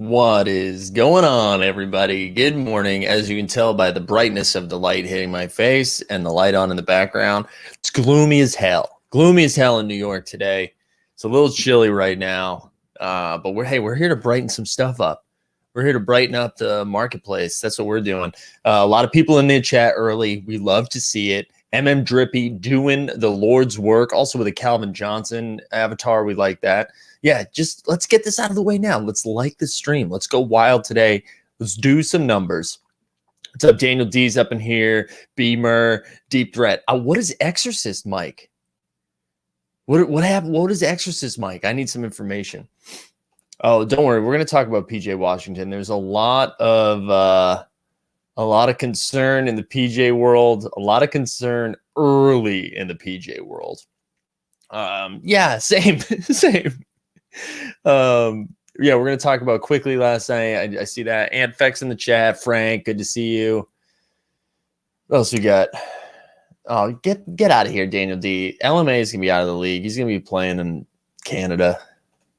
What is going on, everybody? Good morning. As you can tell by the brightness of the light hitting my face and the light on in the background, it's gloomy as hell. Gloomy as hell in New York today. It's a little chilly right now, but we're here to brighten some stuff up. We're here to brighten up the marketplace. That's what we're doing. A lot of people in the chat early. We love to see it. Drippy doing the Lord's work, also with a Calvin Johnson avatar. We like that. Yeah, just let's get this out of the way now. Let's like the stream. Let's go wild today. Let's do some numbers. What's up? Daniel D's up in here. Beamer, Deep Threat. What is Exorcist, Mike? What happened? What is Exorcist, Mike? I need some information. Oh, don't worry. We're going to talk about PJ Washington. There's a lot of concern in the PJ world. A lot of concern early in the PJ world. Yeah, same. Yeah, we're gonna talk about quickly last night. I see that. Antfex in the chat. Frank, good to see you. What else we got? Oh, get out of here, Daniel D. LMA is gonna be out of the league. He's gonna be playing in Canada.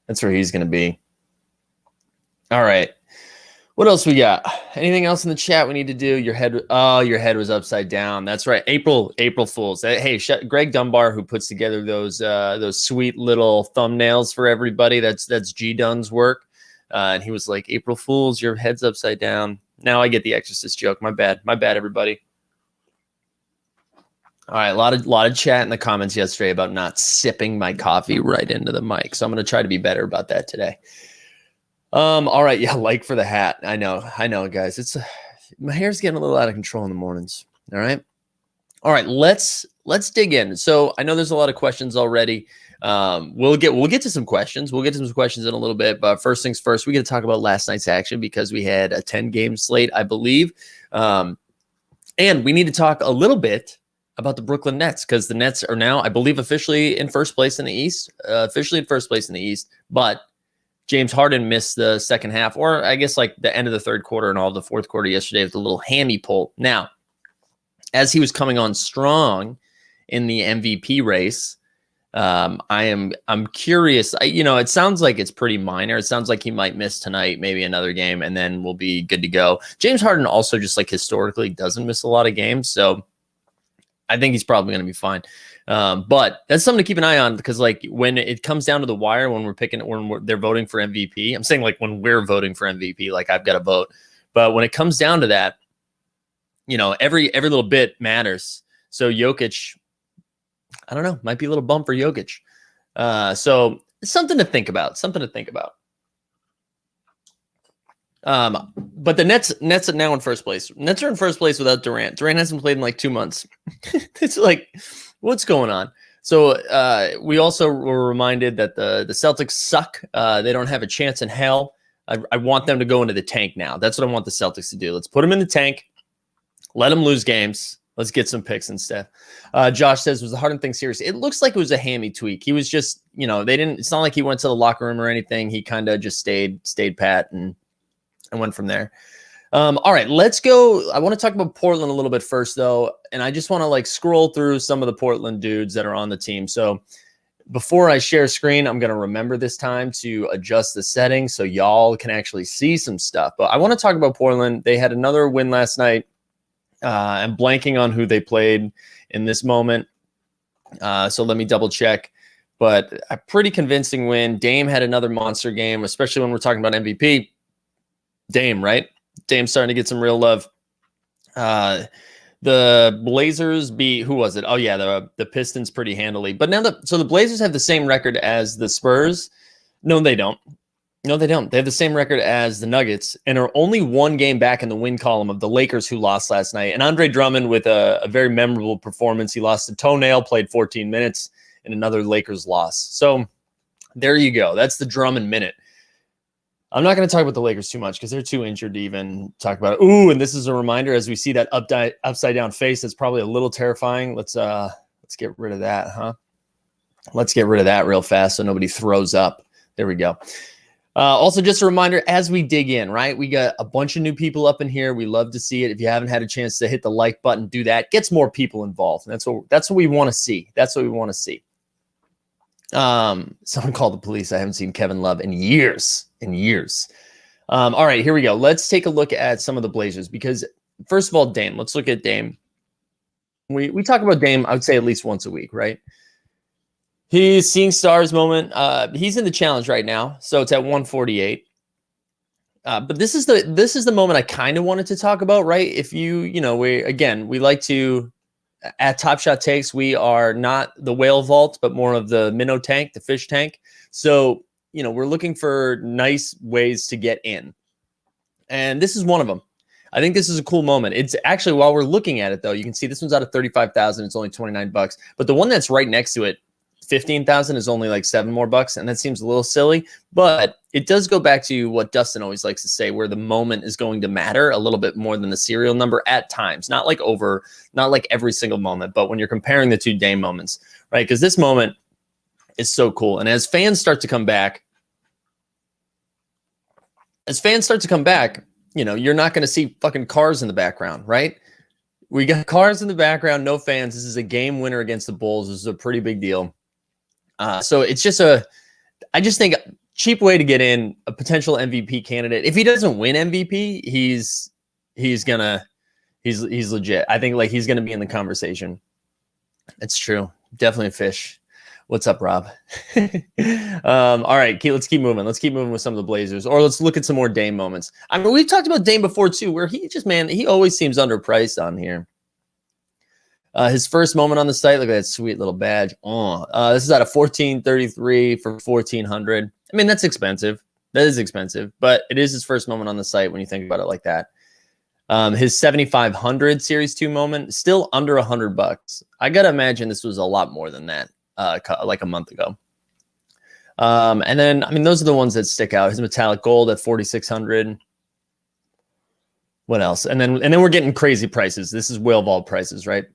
That's where he's gonna be. All right. What else we got? Anything else in the chat we need to do? Your head was upside down. That's right. April Fools. Hey, Greg Dunbar, who puts together those sweet little thumbnails for everybody. That's G Dunn's work. And he was like, April Fools, your head's upside down. Now I get the Exorcist joke. My bad, everybody. All right, a lot of chat in the comments yesterday about not sipping my coffee right into the mic. So I'm going to try to be better about that today. All right, yeah, like for the hat. I know, guys. It's my hair's getting a little out of control in the mornings. All right, let's dig in. So I know there's a lot of questions already. We'll get to some questions. We'll get to some questions in a little bit. But first things first, we got to talk about last night's action because we had a 10-game slate, I believe, and we need to talk a little bit about the Brooklyn Nets because the Nets are now, I believe, officially in first place in the East. But James Harden missed the second half, or I guess like the end of the third quarter and all of the fourth quarter yesterday with a little hammy pull. Now, as he was coming on strong in the MVP race, I'm curious. It sounds like it's pretty minor. It sounds like he might miss tonight, maybe another game, and then we'll be good to go. James Harden also just like historically doesn't miss a lot of games, so I think he's probably going to be fine. But that's something to keep an eye on because like when it comes down to the wire, they're voting for MVP, I'm saying like when we're voting for MVP, like I've got to vote. But when it comes down to that, every little bit matters. So Jokic, I don't know, might be a little bump for Jokic. So it's something to think about. But the Nets are now in first place. Nets are in first place without Durant. Durant hasn't played in like 2 months. It's like, what's going on? So we also were reminded that the Celtics suck. They don't have a chance in hell. I want them to go into the tank now. That's what I want the Celtics to do. Let's put them in the tank. Let them lose games. Let's get some picks instead. Josh says, was the Harden thing serious? It looks like it was a hammy tweak. He was just, it's not like he went to the locker room or anything. He kind of just stayed pat and went from there. All right, let's go. I want to talk about Portland a little bit first, though, and I just want to like scroll through some of the Portland dudes that are on the team. So before I share screen, I'm going to remember this time to adjust the settings so y'all can actually see some stuff. But I want to talk about Portland. They had another win last night. I'm blanking on who they played in this moment, so let me double check. But a pretty convincing win. Dame had another monster game, especially when we're talking about MVP. Dame, right? Dame's starting to get some real love. The Blazers beat, who was it? Oh, yeah, the Pistons pretty handily. But now so the Blazers have the same record as the Spurs. No, they don't. They have the same record as the Nuggets and are only one game back in the win column of the Lakers, who lost last night. And Andre Drummond with a very memorable performance. He lost a toenail, played 14 minutes in another Lakers loss. So there you go. That's the Drummond minute. I'm not going to talk about the Lakers too much because they're too injured to even talk about it. Ooh, and this is a reminder as we see that upside down face. That's probably a little terrifying. Let's get rid of that, huh? Let's get rid of that real fast so nobody throws up. There we go. Also, just a reminder as we dig in, right? We got a bunch of new people up in here. We love to see it. If you haven't had a chance to hit the like button, do that. Gets more people involved. And that's what we want to see. Someone called the police. I haven't seen Kevin Love in years. All right, here we go. Let's take a look at some of the Blazers because first of all, Dame. Let's look at Dame. We talk about Dame, I would say at least once a week, right? He's seeing stars moment. He's in the challenge right now, so it's at 148. But this is the moment I kind of wanted to talk about, right? If we like to at Top Shot Takes, we are not the whale vault, but more of the minnow tank, the fish tank. So we're looking for nice ways to get in, and this is one of them. I think this is a cool moment. It's actually, while we're looking at it though, you can see this one's out of 35,000. It's only 29 bucks, but the one that's right next to it, 15,000, is only like $7 more, and that seems a little silly, but it does go back to what Dustin always likes to say, where the moment is going to matter a little bit more than the serial number at times, not like every single moment, but when you're comparing the two Dame moments, right? Because this moment is so cool. And as fans start to come back, you're not going to see fucking cars in the background, right? We got cars in the background, no fans. This is a game winner against the Bulls. This is a pretty big deal. So it's just I just think cheap way to get in, a potential MVP candidate. If he doesn't win MVP, he's legit. I think like he's going to be in the conversation. It's true. Definitely a fish. What's up, Rob? All right, let's keep moving. Let's keep moving with some of the Blazers, or let's look at some more Dame moments. I mean, we've talked about Dame before too, where he always seems underpriced on here. His first moment on the site, look at that sweet little badge. This is out of 1433 for 1,400. I mean, that's expensive. That is expensive, but it is his first moment on the site when you think about it like that. His 7,500 Series 2 moment, still under $100. I gotta imagine this was a lot more than that, like a month ago. And then, I mean, those are the ones that stick out. His metallic gold at 4,600. What else? And then we're getting crazy prices. This is whale vault prices, right?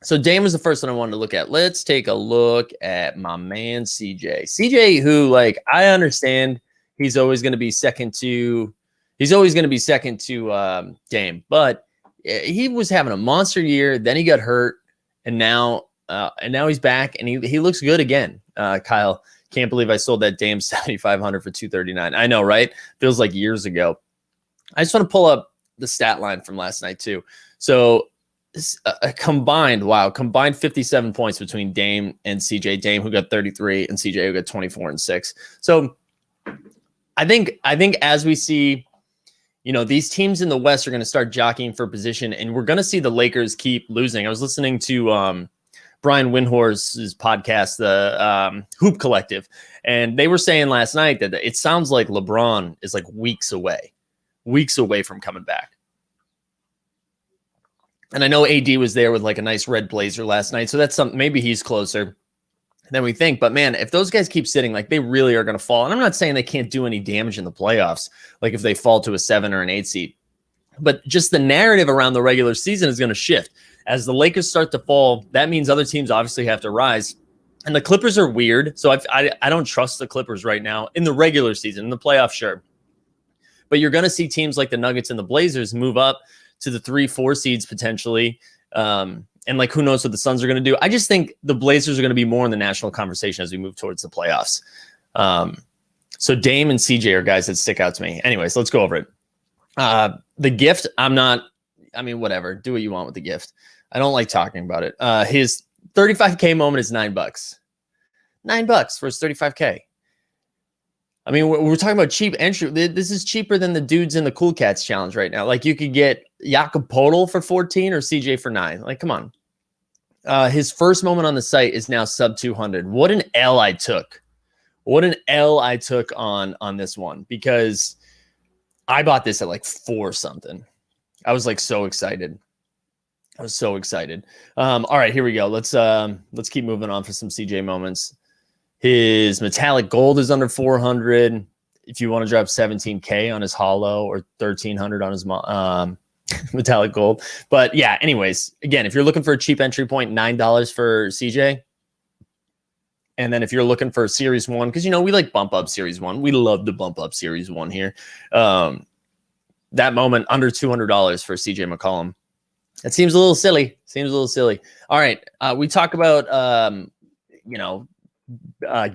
So Dame was the first one I wanted to look at. Let's take a look at my man CJ. CJ, who, like, I understand he's always going to be second to Dame, but he was having a monster year. Then he got hurt, and now he's back, and he looks good again. Kyle, can't believe I sold that Dame 7,500 for 239. I know, right? Feels like years ago. I just want to pull up the stat line from last night too. So combined 57 points between Dame and CJ. Dame, who got 33, and CJ, who got 24 and 6. So I think as we see, these teams in the West are going to start jockeying for position, and we're going to see the Lakers keep losing. I was listening to Brian Windhorst's podcast, the Hoop Collective, and they were saying last night that it sounds like LeBron is like weeks away from coming back. And I know AD was there with like a nice red blazer last night, so that's something. Maybe he's closer than we think. But man, if those guys keep sitting, like, they really are going to fall. And I'm not saying they can't do any damage in the playoffs, like if they fall to a 7 or an 8 seed. But just the narrative around the regular season is going to shift. As the Lakers start to fall, that means other teams obviously have to rise. And the Clippers are weird, so I don't trust the Clippers right now in the regular season. In the playoffs, sure. But you're going to see teams like the Nuggets and the Blazers move up to the 3-4 seeds potentially. And like, who knows what the Suns are going to do. I just think the Blazers are going to be more in the national conversation as we move towards the playoffs. So Dame and CJ are guys that stick out to me. Anyways, let's go over it. The gift, whatever. Do what you want with the gift. I don't like talking about it. His 35K moment is $9. $9 for his 35K. I mean, we're talking about cheap entry. This is cheaper than the dudes in the Cool Cats challenge right now. Like, you could get Jakob Poeltl for 14 or CJ for 9. Like, come on. His first moment on the site is now sub 200. What an L I took. What an L I took on this one, because I bought this at like 4 something. I was like so excited. I was so excited. All right, here we go. Let's keep moving on for some CJ moments. His metallic gold is under 400. If you want to drop 17K on his hollow or 1,300 on his metallic gold. But yeah, anyways, again, if you're looking for a cheap entry point, $9 for CJ. And then if you're looking for Series 1, because, we like bump up Series 1. We love to bump up Series 1 here. That moment, under $200 for CJ McCollum. That seems a little silly. All right. We talk about,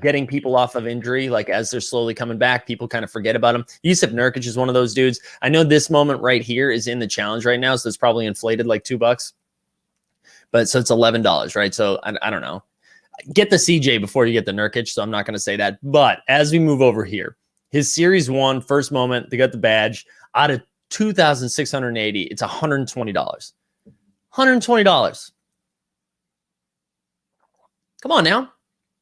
getting people off of injury, like as they're slowly coming back, people kind of forget about him. Yusuf Nurkic is one of those dudes. I know this moment right here is in the challenge right now, so it's probably inflated like $2, but so it's $11, right? So I don't know. Get the CJ before you get the Nurkic, so I'm not going to say that. But as we move over here, his series one, first moment, they got the badge out of 2,680. It's $120. $120. Come on now.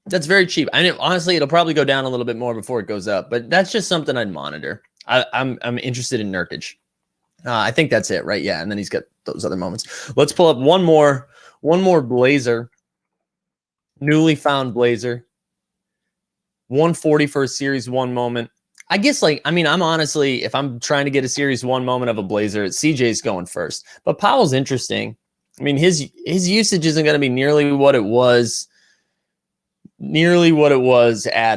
That's very cheap. I mean, honestly, it'll probably go down a little bit more before it goes up, but that's just something I'd monitor. I'm interested in Nurkic. I think that's it, right? Yeah, and then he's got those other moments. Let's pull up one more Blazer, newly found Blazer. 140 for a series one moment. I guess, I'm honestly, if I'm trying to get a series one moment of a Blazer, CJ's going first. But Powell's interesting. I mean, his usage isn't going to be nearly what it was at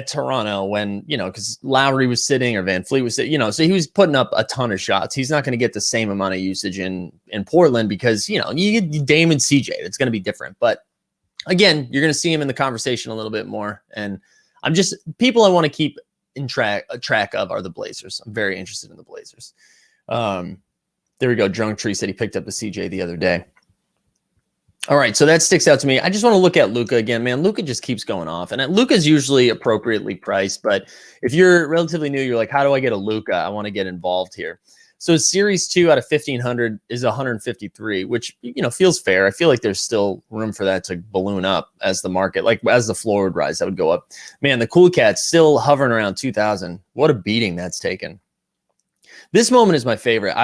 Toronto when, because Lowry was sitting or Van Fleet was sitting, so he was putting up a ton of shots. He's not going to get the same amount of usage in Portland because, you get Dame and CJ. It's going to be different. But again, you're going to see him in the conversation a little bit more. And people I want to keep in track of are the Blazers. I'm very interested in the Blazers. There we go. Drunk Tree said he picked up the CJ the other day. All right, so that sticks out to me. I just want to look at Luka again, man. Luka just keeps going off, and Luka's usually appropriately priced. But if you're relatively new, you're like, how do I get a Luka? I want to get involved here. So series 2 out of 1,500 is 153, which feels fair. I feel like there's still room for that to balloon up as the market, like as the floor would rise, that would go up. Man, the Cool Cat's still hovering around 2,000. What a beating that's taken. This moment is my favorite.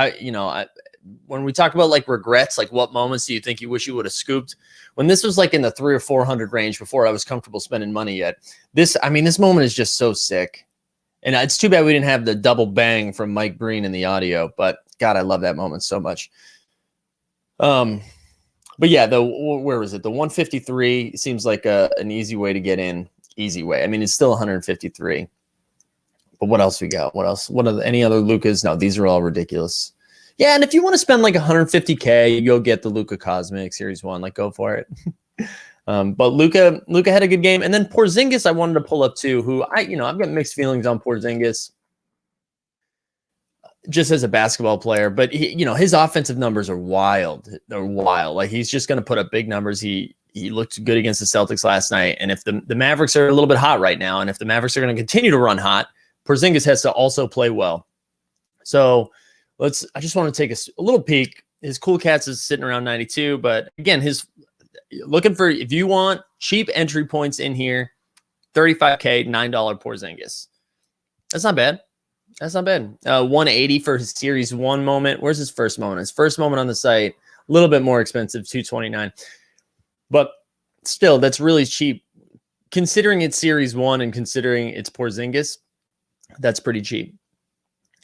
When we talk about like regrets, like what moments do you think you wish you would have scooped? When this was like in the 300 or 400 range before I was comfortable spending money yet. This moment is just so sick. And it's too bad we didn't have the double bang from Mike Breen in the audio, but God, I love that moment so much. But yeah, where was it? The 153 seems like an easy way to get in. Easy way. I mean, it's still 153. But what else we got? What else? Any other Lukas? No, these are all ridiculous. Yeah, and if you want to spend like $150K, you go get the Luka Cosmic Series 1. Like, go for it. But Luka had a good game. And then Porzingis I wanted to pull up too, who I've got mixed feelings on Porzingis just as a basketball player. But his offensive numbers are wild. They're wild. Like, he's just going to put up big numbers. He looked good against the Celtics last night. And if the Mavericks are a little bit hot right now, and if the Mavericks are going to continue to run hot, Porzingis has to also play well. So I just want to take a little peek. His Cool Cats is sitting around 92, but again, if you want cheap entry points in here, $35K, $9 Porzingis. That's not bad. 180 for his series one moment. Where's his first moment? His first moment on the site, a little bit more expensive, $229. But still, that's really cheap. Considering it's series one and considering it's Porzingis, that's pretty cheap.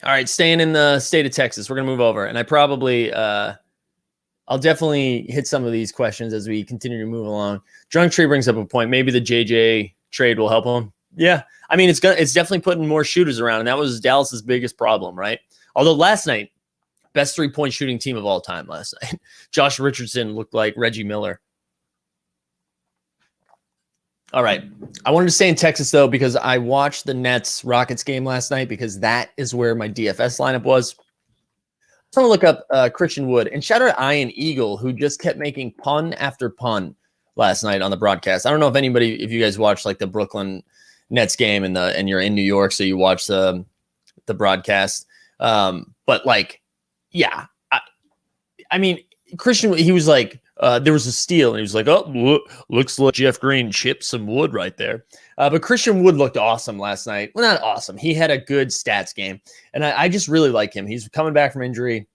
All right, staying in the state of Texas, we're going to move over. And I probably, I'll definitely hit some of these questions as we continue to move along. Drunk Tree brings up a point. Maybe the JJ trade will help him. Yeah, I mean, it's definitely putting more shooters around. And that was Dallas's biggest problem, right? Although last night, best three-point shooting team of all time last night. Josh Richardson looked like Reggie Miller. All right. I wanted to stay in Texas, though, because I watched the Nets-Rockets game last night because that is where my DFS lineup was. I want to look up Christian Wood. And shout out to Ian Eagle, who just kept making pun after pun last night on the broadcast. I don't know if you guys watched like the Brooklyn Nets game and you're in New York, so you watch the broadcast. But like, yeah. I mean, Christian, he was like, there was a steal, and he was like, oh, looks like Jeff Green chipped some wood right there. But Christian Wood looked awesome last night. Well, not awesome. He had a good stats game, and I just really like him. He's coming back from injury.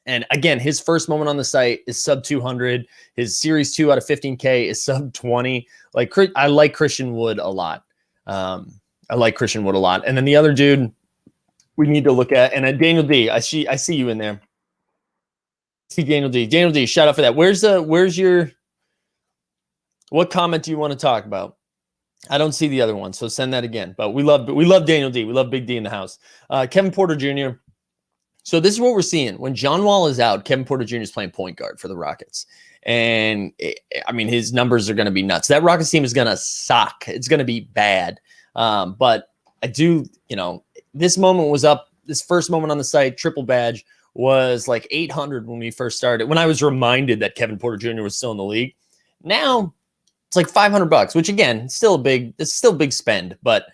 And again, his first moment on the site is sub 200. His series 2 out of 15K is sub 20. Like, I like Christian Wood a lot. And then the other dude we need to look at, and Daniel D. I see you in there. See Daniel D. Shout out for that. What comment do you want to talk about? I don't see the other one, so send that again. But we love Daniel D. We love Big D in the house. Kevin Porter Jr. So this is what we're seeing. When John Wall is out, Kevin Porter Jr. is playing point guard for the Rockets. And I mean, his numbers are going to be nuts. That Rockets team is going to suck. It's going to be bad. But I do, this moment was up. This first moment on the site, triple badge, was like 800 when we first started. When I was reminded that Kevin Porter Jr. was still in the league. Now it's like $500, which again, it's still a big spend. But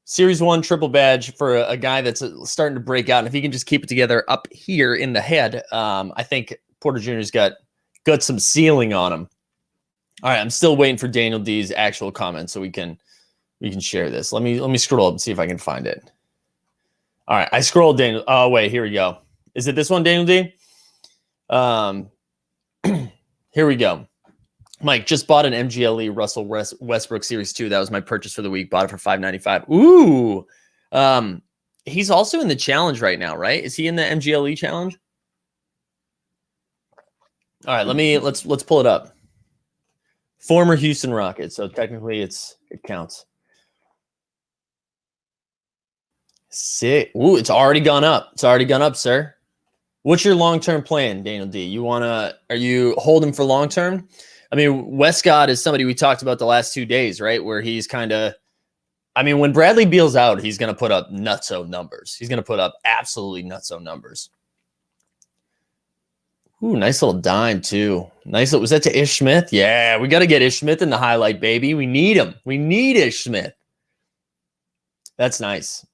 Series 1 triple badge for a guy that's starting to break out, and if he can just keep it together up here in the head, I think Porter Jr.'s got some ceiling on him. All right, I'm still waiting for Daniel D's actual comment so we can share this. Let me scroll up and see if I can find it. All right, I scrolled Daniel. Oh wait, here we go. Is it this one, Daniel D? Here we go. Mike just bought an MGLE Russell Westbrook Series 2. That was my purchase for the week. Bought it for $5.95. Ooh. He's also in the challenge right now, right? Is he in the MGLE challenge? All right, let's pull it up. Former Houston Rockets, so technically it counts. Sick. Ooh, it's already gone up. It's already gone up, sir. What's your long-term plan, Daniel D? Are you holding for long-term? I mean, Westcott is somebody we talked about the last 2 days, right? Where he's kind of, I mean, when Bradley Beal's out, he's going to put up nutso numbers. He's going to put up absolutely nutso numbers. Ooh, nice little dime, too. Nice. Was that to Ish Smith? Yeah, we got to get Ish Smith in the highlight, baby. We need him. We need Ish Smith. That's nice.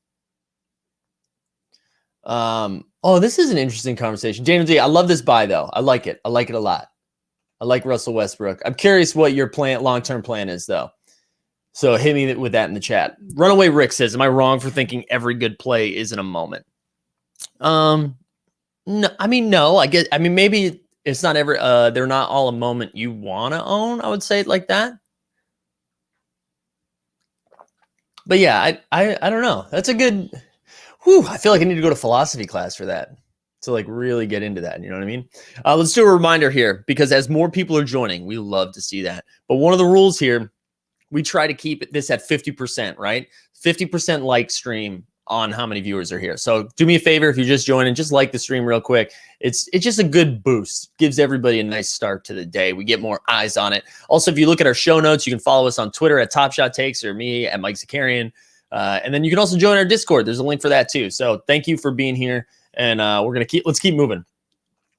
Oh, this is an interesting conversation. Daniel D, I love this buy, though. I like it. I like it a lot. I like Russell Westbrook. I'm curious what your long-term plan is, though. So hit me with that in the chat. Runaway Rick says, am I wrong for thinking every good play isn't a moment? No, I mean, no. I mean, maybe it's not ever. They're not all a moment you want to own. I would say it like that. But yeah, I don't know. That's a good. Whew, I feel like I need to go to philosophy class for that. To like really get into that, you know what I mean? Let's do a reminder here, because as more people are joining, we love to see that. But one of the rules here, we try to keep this at 50%, right? 50% like stream on how many viewers are here. So do me a favor, if you just joined, and just like the stream real quick. It's just a good boost. Gives everybody a nice start to the day. We get more eyes on it. Also, if you look at our show notes, you can follow us on Twitter at Top Shot Takes, or me at Mike Zakarian. And then you can also join our Discord. There's a link for that too. So thank you for being here. And let's keep moving.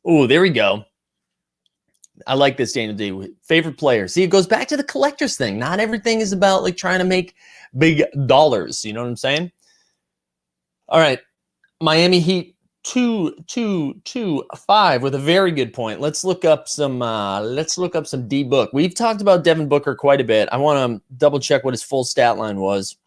Oh, there we go. I like this, Daniel D. Favorite player. See, it goes back to the collector's thing. Not everything is about like trying to make big dollars. You know what I'm saying? All right. Miami Heat 2-2-2-5 with a very good point. Let's look up some D Book. We've talked about Devin Booker quite a bit. I want to double check what his full stat line was,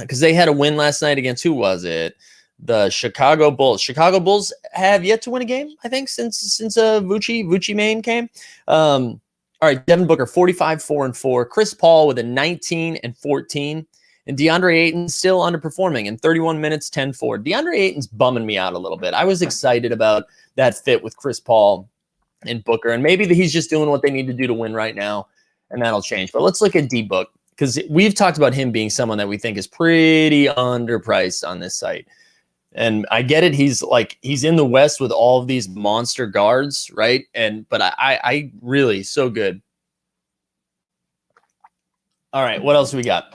because they had a win last night against, who was it? The Chicago Bulls. Chicago Bulls have yet to win a game, I think, since Vucci Main came. All right, Devin Booker, 45-4-4. Chris Paul with a 19-14. And DeAndre Ayton still underperforming in 31 minutes, 10-4. DeAndre Ayton's bumming me out a little bit. I was excited about that fit with Chris Paul and Booker. And maybe he's just doing what they need to do to win right now, and that'll change. But let's look at D-Book, because we've talked about him being someone that we think is pretty underpriced on this site. And I get it. He's in the West with all of these monster guards, right? But I really so good. All right, what else do we got?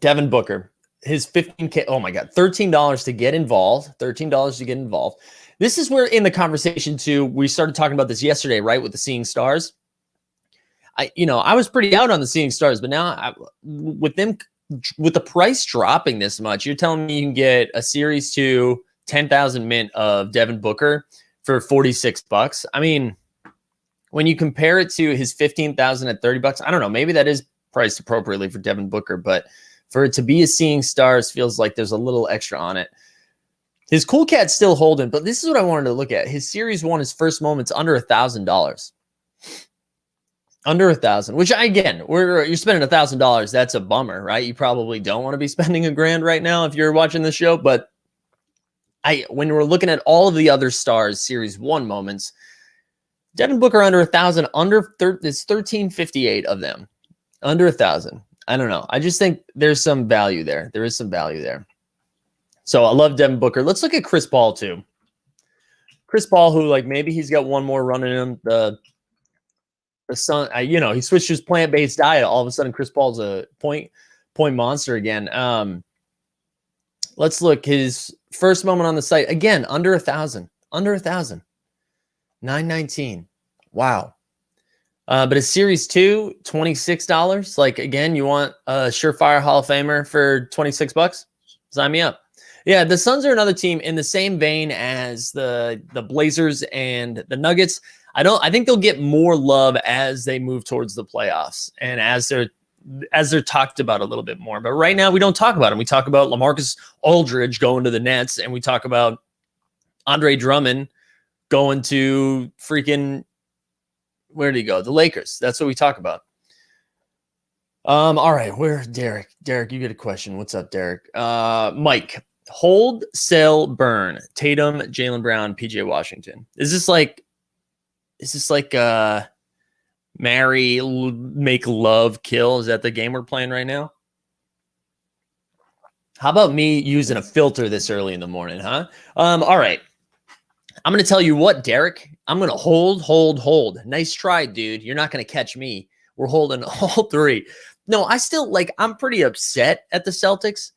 Devin Booker, his $15K. Oh my God, $13 to get involved. $13 to get involved. This is where in the conversation too, we started talking about this yesterday, right? With the Seeing Stars. I was pretty out on the Seeing Stars, but now with the price dropping this much, you're telling me you can get a Series 2 10,000 mint of Devin Booker for $46. I mean, when you compare it to his 15,000 at $30, I don't know, maybe that is priced appropriately for Devin Booker, but for it to be a Seeing Stars feels like there's a little extra on it. His Cool Cat's still holding, but this is what I wanted to look at. His Series 1, his first moment's under $1,000. Under 1,000, which again, you're spending $1,000. That's a bummer, right? You probably don't want to be spending $1,000 right now if you're watching the show. But when we're looking at all of the other Stars Series 1 moments, Devin Booker under 1,000, it's 1,358 of them, under 1,000. I don't know. I just think there's some value there. There is some value there. So I love Devin Booker. Let's look at Chris Paul too. Chris Paul, who like maybe he's got one more run in him. The Sun, he switched his plant-based diet. All of a sudden, Chris Paul's a point monster again. Let's look. His first moment on the site, again, under 1,000. 919. Wow. But his Series 2, $26. Like, again, you want a surefire Hall of Famer for $26? Sign me up. Yeah, the Suns are another team in the same vein as the Blazers and the Nuggets. I think they'll get more love as they move towards the playoffs and as they're talked about a little bit more. But right now we don't talk about them. We talk about LaMarcus Aldridge going to the Nets, and we talk about Andre Drummond going to freaking, where did he go? The Lakers. That's what we talk about. All right, where's Derek? Derek, you get a question. What's up, Derek? Mike, hold, sell, burn. Tatum, Jaylen Brown, PJ Washington. Is this like marry, make love, kill? Is that the game we're playing right now? How about me using a filter this early in the morning, huh? All right. I'm going to tell you what, Derek. I'm going to hold. Nice try, dude. You're not going to catch me. We're holding all three. No, I'm pretty upset at the Celtics.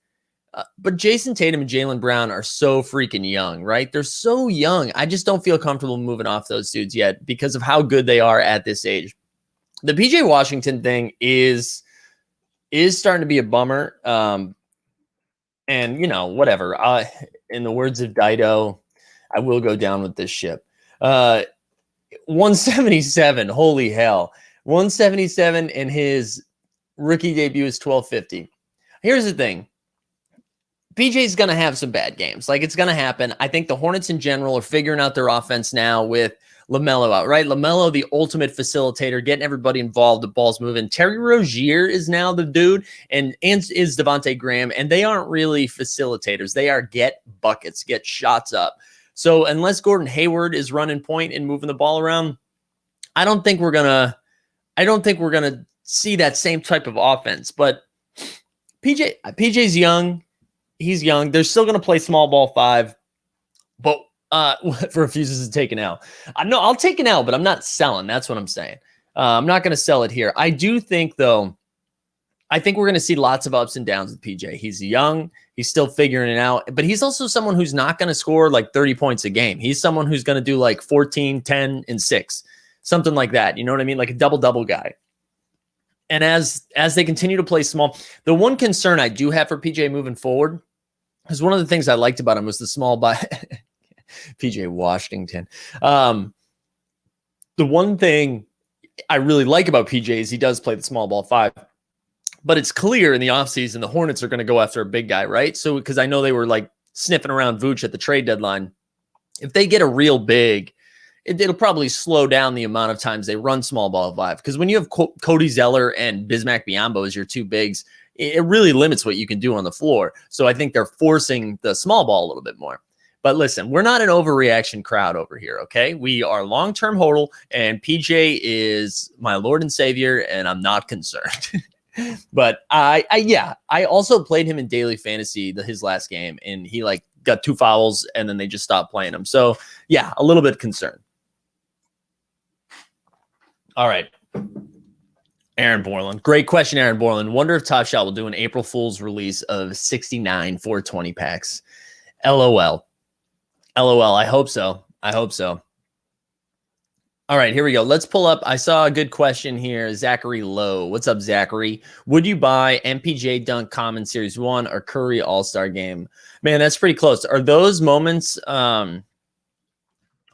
But Jason Tatum and Jaylen Brown are so freaking young, right? They're so young. I just don't feel comfortable moving off those dudes yet because of how good they are at this age. The PJ Washington thing is starting to be a bummer. And, whatever. In the words of Dido, I will go down with this ship. 177, holy hell. 177, and his rookie debut is 1250. Here's the thing. PJ's going to have some bad games. Like, it's going to happen. I think the Hornets in general are figuring out their offense now with LaMelo out, right? LaMelo, the ultimate facilitator, getting everybody involved, the ball's moving. Terry Rozier is now the dude, and is Devontae Graham, and they aren't really facilitators. They are get buckets, get shots up. So unless Gordon Hayward is running point and moving the ball around, I don't think we're gonna see that same type of offense. But PJ's young. He's young. They're still going to play small ball 5, but refuses to take an L. No, I'll take an L, but I'm not selling. That's what I'm saying. I'm not going to sell it here. I do think, though, we're going to see lots of ups and downs with PJ. He's young. He's still figuring it out, but he's also someone who's not going to score like 30 points a game. He's someone who's going to do like 14, 10, and 6, something like that. You know what I mean? Like a double-double guy. And as they continue to play small, the one concern I do have for PJ moving forward, because one of the things I liked about him was the small by PJ Washington. The one thing I really like about PJ is he does play the small ball 5, but it's clear in the offseason the Hornets are going to go after a big guy, right? So because I know they were like sniffing around Vooch at the trade deadline. If they get a real big, it'll probably slow down the amount of times they run small ball 5. Because when you have Cody Zeller and Bismack Biyombo as your two bigs, it really limits what you can do on the floor. So I think they're forcing the small ball a little bit more. But listen, we're not an overreaction crowd over here, okay? We are long-term hodl, and PJ is my Lord and Savior, and I'm not concerned. But I also played him in daily fantasy his last game, and he like got 2 fouls, and then they just stopped playing him. So yeah, a little bit concerned. All right. Aaron Borland. Great question, Aaron Borland. Wonder if Top Shot will do an April Fool's release of 69 420 packs. LOL. LOL. I hope so. All right, here we go. Let's pull up. I saw a good question here. Zachary Lowe. What's up, Zachary? Would you buy MPJ Dunk Common Series 1 or Curry All-Star Game? Man, that's pretty close. Are those moments...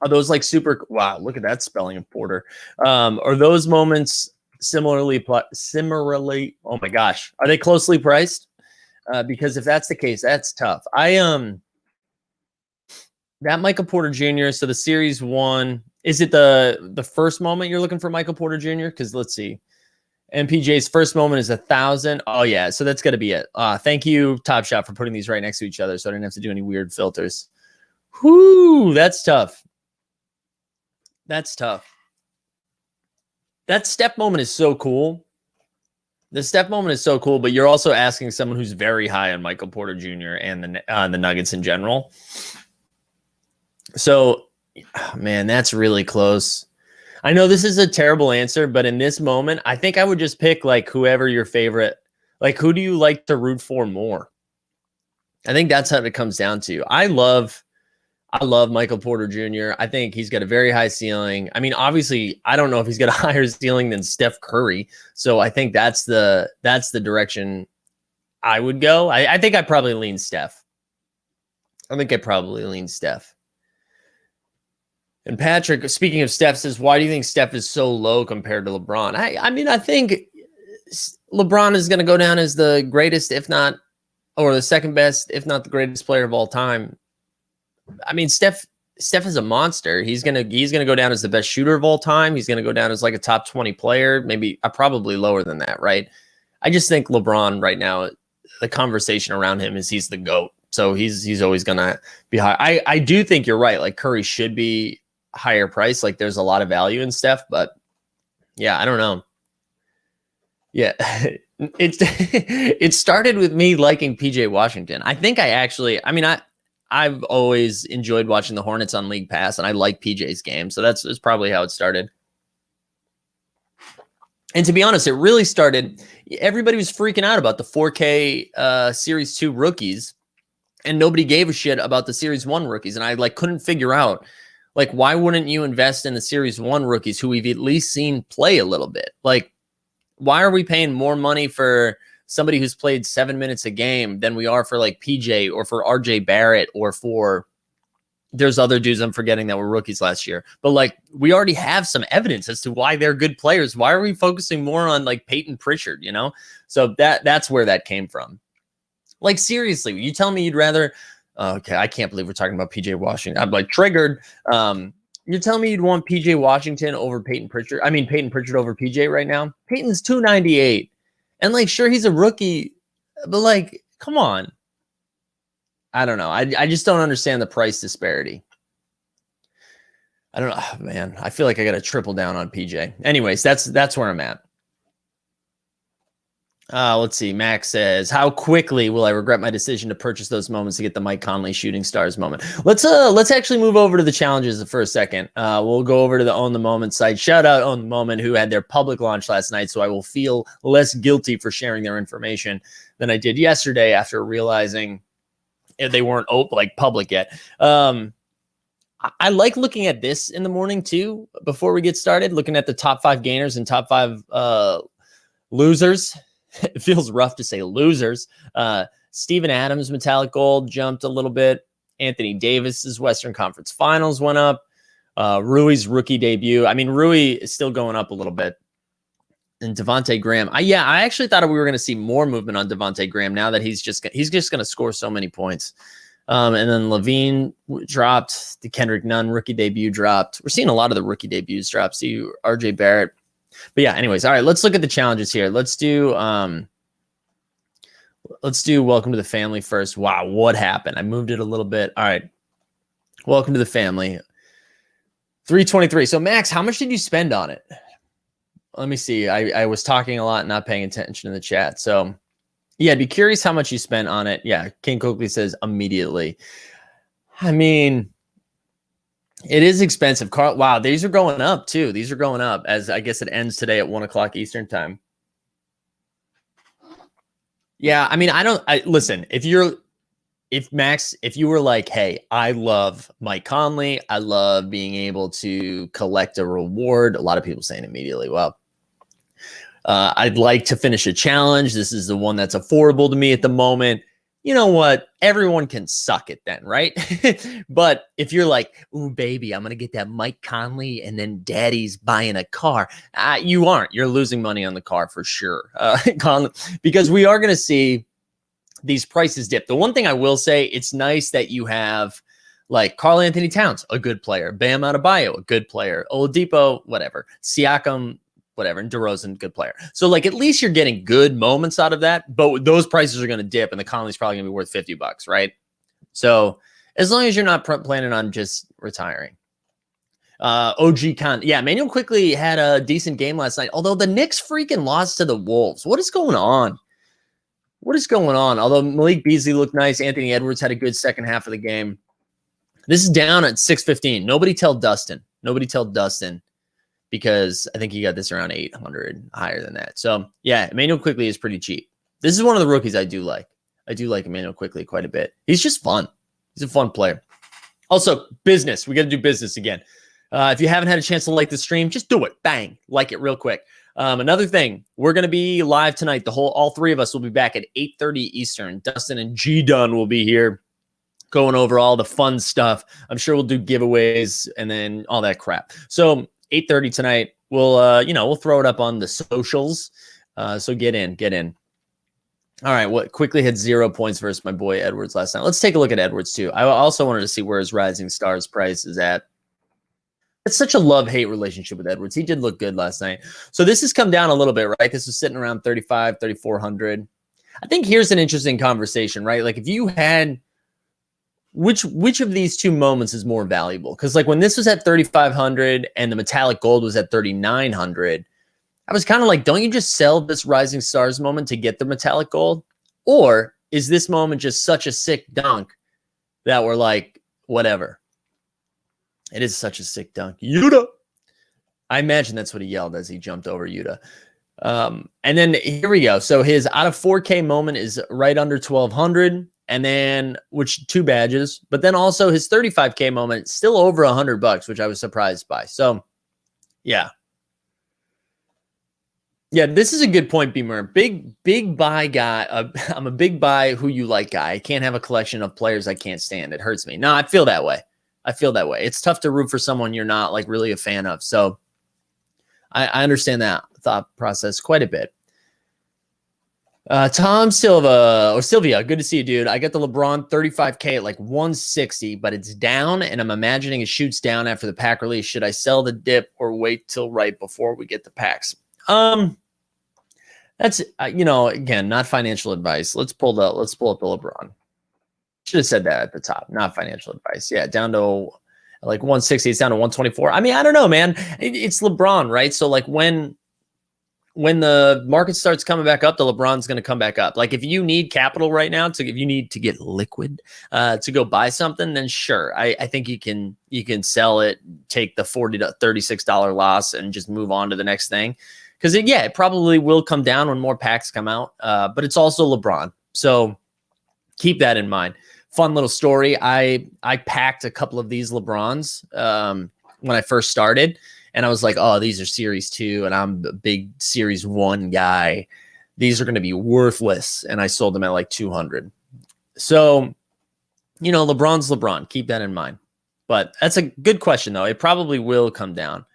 Are those like super? Wow, look at that spelling of Porter. Are those moments similarly? Oh my gosh, are they closely priced? Because if that's the case, that's tough. That Michael Porter Jr. So the Series 1, is it the first moment you're looking for Michael Porter Jr.? Because let's see, MPJ's first moment is 1,000. Oh yeah, so that's got to be it. Thank you, Top Shot, for putting these right next to each other, so I didn't have to do any weird filters. Whoo, that's tough. That's tough. That step moment is so cool. The step moment is so cool, but you're also asking someone who's very high on Michael Porter Jr. and the Nuggets in general. So Oh, man, that's really close. I know this is a terrible answer, but in this moment, I think I would just pick like whoever your favorite, like who do you like to root for more? I think that's how it comes down to. I love Michael Porter Jr. I think he's got a very high ceiling. I mean, obviously, I don't know if he's got a higher ceiling than Steph Curry. So I think that's the direction I would go. I think I probably lean Steph. And Patrick, speaking of Steph, says, why do you think Steph is so low compared to LeBron? I mean, I think LeBron is going to go down as the greatest, if not, or the second best, if not the greatest player of all time. I mean, Steph is a monster. He's gonna go down as the best shooter of all time. He's gonna go down as like a top 20 player, maybe probably lower than that, right? I just think LeBron right now, the conversation around him is he's the GOAT. So he's always gonna be high. I do think you're right. Like Curry should be higher price. Like there's a lot of value in Steph, but yeah, I don't know. Yeah. It started with me liking PJ Washington. I think I've always enjoyed watching the Hornets on League Pass, and I like PJ's game. So that's probably how it started. And to be honest, it really started, everybody was freaking out about the 4K Series 2 rookies, and nobody gave a shit about the Series 1 rookies. And I like couldn't figure out, like, why wouldn't you invest in the Series 1 rookies who we've at least seen play a little bit? Like, why are we paying more money for somebody who's played 7 minutes a game than we are for like PJ or for RJ Barrett or for, there's other dudes I'm forgetting that were rookies last year, but like we already have some evidence as to why they're good players. Why are we focusing more on like Peyton Pritchard, you know? So that's where that came from. Like, seriously, you tell me you'd rather, okay, I can't believe we're talking about PJ Washington. I'm like triggered. You're telling me you'd want PJ Washington over Peyton Pritchard? I mean, Peyton Pritchard over PJ right now? Peyton's 298. And like, sure, he's a rookie, but like, come on. I don't know. I just don't understand the price disparity. I don't know, man. I feel like I got to triple down on PJ. Anyways, that's where I'm at. Let's see. Max says, how quickly will I regret my decision to purchase those moments to get the Mike Conley shooting stars moment? Let's actually move over to the challenges for a second. We'll go over to the Own the Moment site. Shout out Own the Moment, who had their public launch last night, so I will feel less guilty for sharing their information than I did yesterday after realizing they weren't like public yet. I like looking at this in the morning too, before we get started, looking at the top 5 gainers and top 5 losers. It feels rough to say losers. Steven Adams metallic gold jumped a little bit. Anthony Davis's Western Conference Finals went up. Rui's rookie debut. I mean, Rui is still going up a little bit. And Devontae Graham. I actually thought we were going to see more movement on Devontae Graham now that he's just going to score so many points. And then Levine dropped. The Kendrick Nunn rookie debut dropped. We're seeing a lot of the rookie debuts drop. See RJ Barrett. But yeah, anyways, all right, let's look at the challenges here. Let's do Welcome to the Family first. Wow, what happened? I moved it a little bit. All right. Welcome to the Family. 323. So Max, how much did you spend on it? Let me see. I was talking a lot, not paying attention in the chat. So yeah, I'd be curious how much you spent on it. Yeah, King Coakley says immediately. I mean, it is expensive. Carl, wow, these are going up too. These are going up, as I guess it ends today at 1:00 Eastern time. Yeah, I mean, listen, if you were like, hey, I love Mike Conley, I love being able to collect a reward, a lot of people saying immediately, well, I'd like to finish a challenge. This is the one that's affordable to me at the moment. You know what? Everyone can suck it then, right? But if you're like, ooh, baby, I'm going to get that Mike Conley and then daddy's buying a car, you aren't. You're losing money on the car for sure. Because we are going to see these prices dip. The one thing I will say, it's nice that you have like Karl Anthony Towns, a good player, Bam Adebayo, a good player, Oladipo, whatever, Siakam, whatever, and DeRozan, good player. So like at least you're getting good moments out of that, but those prices are going to dip and the Conley's probably going to be worth $50, right? So as long as you're not planning on just retiring. OG Con, yeah, Manuel quickly had a decent game last night, although the Knicks freaking lost to the Wolves. What is going on? What is going on? Although Malik Beasley looked nice, Anthony Edwards had a good second half of the game. This is down at 615. Nobody tell Dustin. Because I think he got this around 800, higher than that. So, yeah, Emmanuel Quickley is pretty cheap. This is one of the rookies I do like. I do like Emmanuel Quickley quite a bit. He's just fun. He's a fun player. Also, business. We got to do business again. If you haven't had a chance to like the stream, just do it. Bang. Like it real quick. Another thing, we're going to be live tonight. All three of us will be back at 8:30 Eastern. Dustin and G Dunn will be here going over all the fun stuff. I'm sure we'll do giveaways and then all that crap. So 8:30 tonight. We'll throw it up on the socials. So get in. All right, what quickly had 0 points versus my boy Edwards last night. Let's take a look at Edwards too. I also wanted to see where his Rising Stars price is at. It's such a love-hate relationship with Edwards. He did look good last night. So this has come down a little bit, right? This was sitting around 3,400. I think here's an interesting conversation, right? Like if you had which of these two moments is more valuable? Because like when this was at 3,500 and the metallic gold was at 3,900, I was kind of like, don't you just sell this Rising Stars moment to get the metallic gold? Or is this moment just such a sick dunk that we're like, whatever? It is such a sick dunk. Yuta! I imagine that's what he yelled as he jumped over Yuta. And then here we go. So his out of 4K moment is right under 1,200. And then, which 2 badges. But then also his 35K moment, still over $100, which I was surprised by. So, yeah. Yeah, this is a good point, Beamer. Big buy guy. I'm a big buy who you like guy. I can't have a collection of players I can't stand. It hurts me. No, I feel that way. It's tough to root for someone you're not like really a fan of. So I understand that thought process quite a bit. Tom Sylvia, good to see you, dude. I got the LeBron 35K at like 160, but it's down, and I'm imagining it shoots down after the pack release. Should I sell the dip or wait till right before we get the packs? That's again, not financial advice. Let's pull up the LeBron. Should have said that at the top, not financial advice. Yeah, down to like 160, it's down to 124. I mean, I don't know, man. It's LeBron, right? So like when the market starts coming back up, the LeBron's going to come back up. Like if you need capital right now, if you need to get liquid to go buy something, then sure. I think you can sell it, take the $40 to $36 loss and just move on to the next thing. Because it probably will come down when more packs come out. But it's also LeBron. So keep that in mind. Fun little story. I packed a couple of these LeBrons when I first started. And I was like, oh, these are Series 2, and I'm a big Series 1 guy. These are going to be worthless. And I sold them at like 200. So, LeBron's LeBron. Keep that in mind. But that's a good question, though. It probably will come down.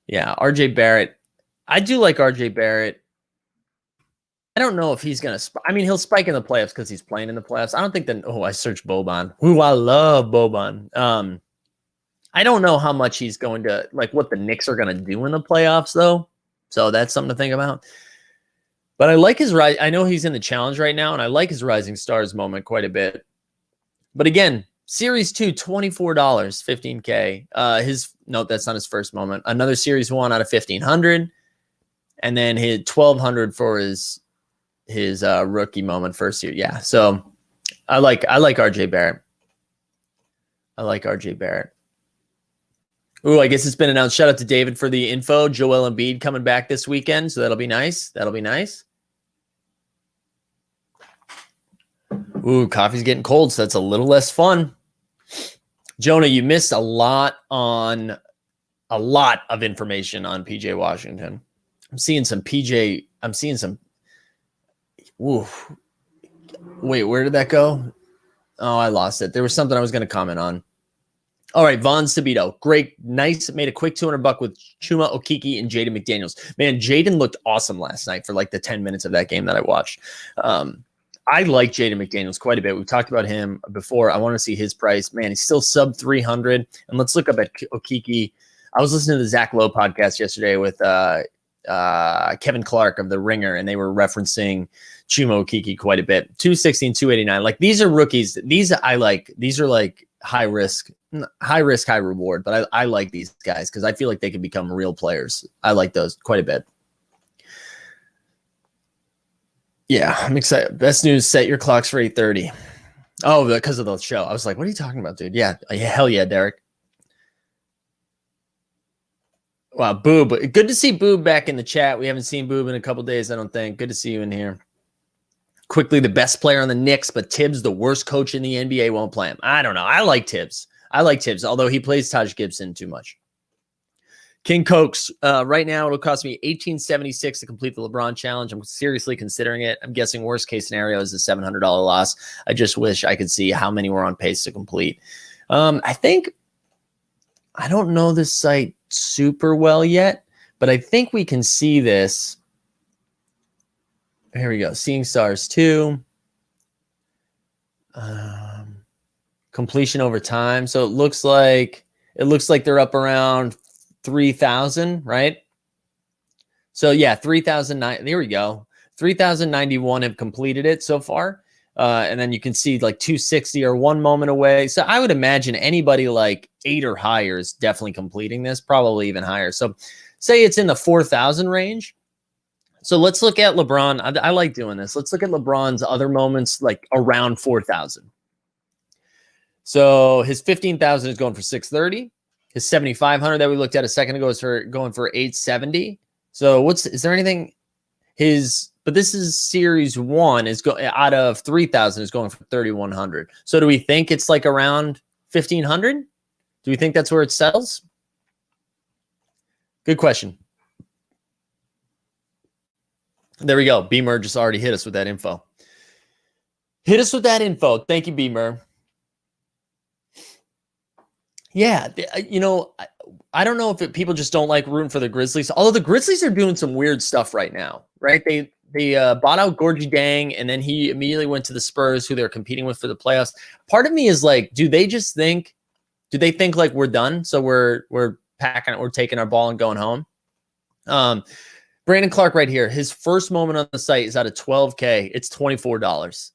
Yeah, RJ Barrett. I do like RJ Barrett. I don't know if he's going to he'll spike in the playoffs because he's playing in the playoffs. I don't think that. Oh, I searched Boban. Ooh, I love Boban. I don't know how much he's going to, like, what the Knicks are going to do in the playoffs, though. So that's something to think about. But I like his rise. I know he's in the challenge right now, and I like his Rising Stars moment quite a bit. But again, Series 2, $24, 15K. That's not his first moment. Another Series 1 out of 1,500. And then his 1,200 for his rookie moment first year. Yeah, so I like RJ Barrett. Ooh, I guess it's been announced. Shout out to David for the info. Joel Embiid coming back this weekend, so that'll be nice. Ooh, coffee's getting cold, so that's a little less fun. Jonah, you missed a lot of information on PJ Washington. I'm seeing some. Ooh. Wait, where did that go? Oh, I lost it. There was something I was going to comment on. All right, Von Sabito. Great. Nice. Made a quick $200 with Chuma Okeke and Jaden McDaniels. Man, Jaden looked awesome last night for like the 10 minutes of that game that I watched. I like Jaden McDaniels quite a bit. We've talked about him before. I want to see his price. Man, he's still sub 300. And let's look up at Okeke. I was listening to the Zach Lowe podcast yesterday with Kevin Clark of The Ringer, and they were referencing Chuma Okeke quite a bit. 260 and 289. Like, these are rookies. These I like. These are like high risk, high reward. But I like these guys because I feel like they can become real players. I like those quite a bit. Yeah, I'm excited. Best news, set your clocks for 8:30. Oh, because of the show. I was like, what are you talking about, dude? Yeah, hell yeah, Derek. Wow, Boob. Good to see Boob back in the chat. We haven't seen Boob in a couple days, I don't think. Good to see you in here. Quickly, the best player on the Knicks, but Tibbs, the worst coach in the NBA, won't play him. I don't know. I like Tibbs, although he plays Taj Gibson too much. King Cokes, right now it'll cost me $18.76 to complete the LeBron challenge. I'm seriously considering it. I'm guessing worst case scenario is a $700 loss. I just wish I could see how many we're on pace to complete. I don't know this site super well yet, but I think we can see this. Here we go. Seeing Stars 2. Completion over time. So it looks like they're up around 3,000, right? So yeah, 3,009. There we go. 3,091 have completed it so far. And then you can see like 260 are one moment away. So I would imagine anybody like 8 or higher is definitely completing this, probably even higher. So say it's in the 4,000 range. So let's look at LeBron. I like doing this. Let's look at LeBron's other moments like around 4,000. So his 15,000 is going for 630. His 7,500 that we looked at a second ago is going for 870. So is there anything but this is series 1 is out of 3,000 is going for 3,100. So do we think it's like around 1,500? Do we think that's where it settles? Good question. There we go. Beamer just already hit us with that info. Thank you, Beamer. Yeah, I don't know if people just don't like rooting for the Grizzlies. Although the Grizzlies are doing some weird stuff right now, right? They bought out Gorgie Dang, and then he immediately went to the Spurs, who they're competing with for the playoffs. Part of me is like, do they think like we're done? So we're taking our ball and going home. Brandon Clark right here. His first moment on the site is out of 12K. It's $24.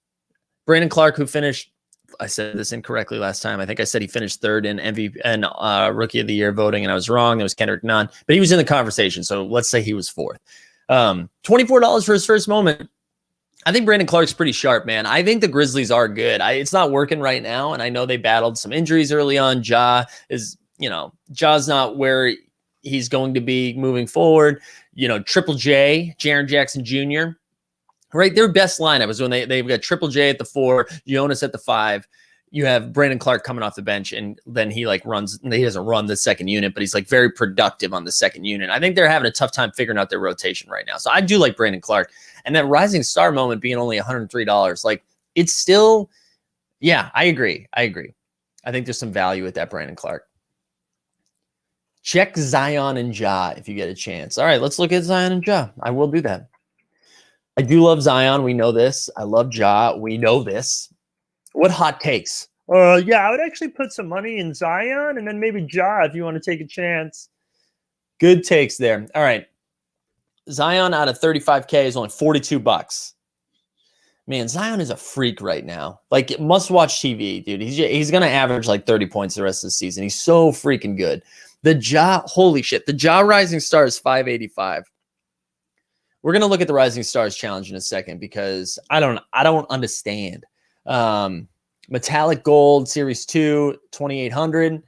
Brandon Clark, who finished, I said this incorrectly last time. I think I said he finished third in MVP and Rookie of the Year voting, and I was wrong. There was Kendrick Nunn, but he was in the conversation. So let's say he was fourth. $24 for his first moment. I think Brandon Clark's pretty sharp, man. I think the Grizzlies are good. It's not working right now, and I know they battled some injuries early on. Ja's not where he's going to be moving forward. Triple J, Jaren Jackson Jr., right? Their best lineup is when they've got Triple J at the 4, Jonas at the 5. You have Brandon Clark coming off the bench, and then he runs. He doesn't run the second unit, but he's like very productive on the second unit. I think they're having a tough time figuring out their rotation right now. So I do like Brandon Clark, and that rising star moment being only $103. Like it's still, yeah, I agree. I think there's some value with that Brandon Clark. Check Zion and Ja if you get a chance. All right, let's look at Zion and Ja. I will do that. I do love Zion. We know this. I love Ja. We know this. What hot takes? Yeah, I would actually put some money in Zion and then maybe Ja if you want to take a chance. Good takes there. All right. Zion out of 35K is only $42. Man, Zion is a freak right now. Like must-watch TV, dude. He's going to average like 30 points the rest of the season. He's so freaking good. The Ja, holy shit. The Ja Rising Star is 585. We're going to look at the Rising Stars challenge in a second because I don't understand. Metallic Gold Series 2, 2,800.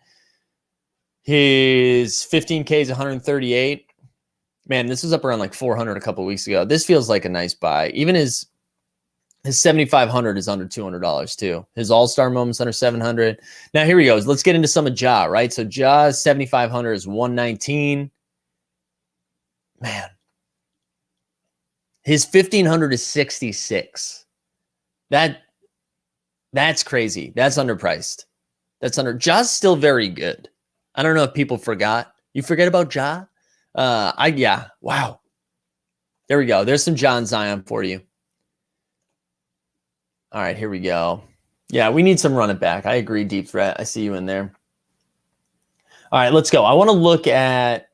His 15K is 138. Man, this was up around like 400 a couple weeks ago. This feels like a nice buy. Even his 7,500 is under $200 too. His All-Star moment's under 700. Now here we go. Let's get into some of Ja, right? So Ja's 7,500 is 119. Man. His 1,500 is 66. That's crazy. That's underpriced. Ja's still very good. I don't know if people forgot. You forget about Ja? Yeah. Wow. There we go. There's some Ja and Zion for you. All right, here we go. Yeah, we need some running back. I agree, Deep Threat. I see you in there. All right, let's go. I want to look at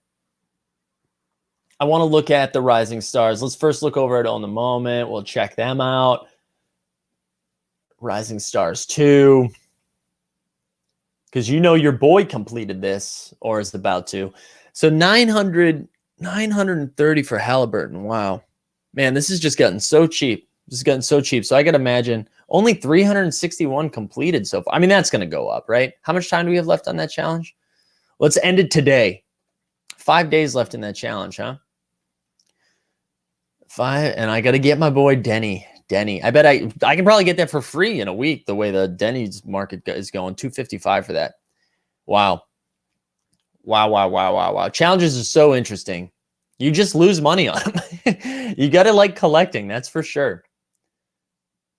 the Rising Stars. Let's first look over at On the Moment. We'll check them out. Rising Stars 2. Because your boy completed this or is about to. So 930 for Halliburton. Wow. Man, this has just gotten so cheap. So I got to imagine. Only 361 completed so far. I mean, that's going to go up, right? How much time do we have left on that challenge? Let's end it today. 5 days left in that challenge, huh? 5, and I got to get my boy Denny. I bet I can probably get that for free in a week, the way the Denny's market is going. 255 for that. Wow. Challenges are so interesting. You just lose money on them. You got to like collecting, that's for sure.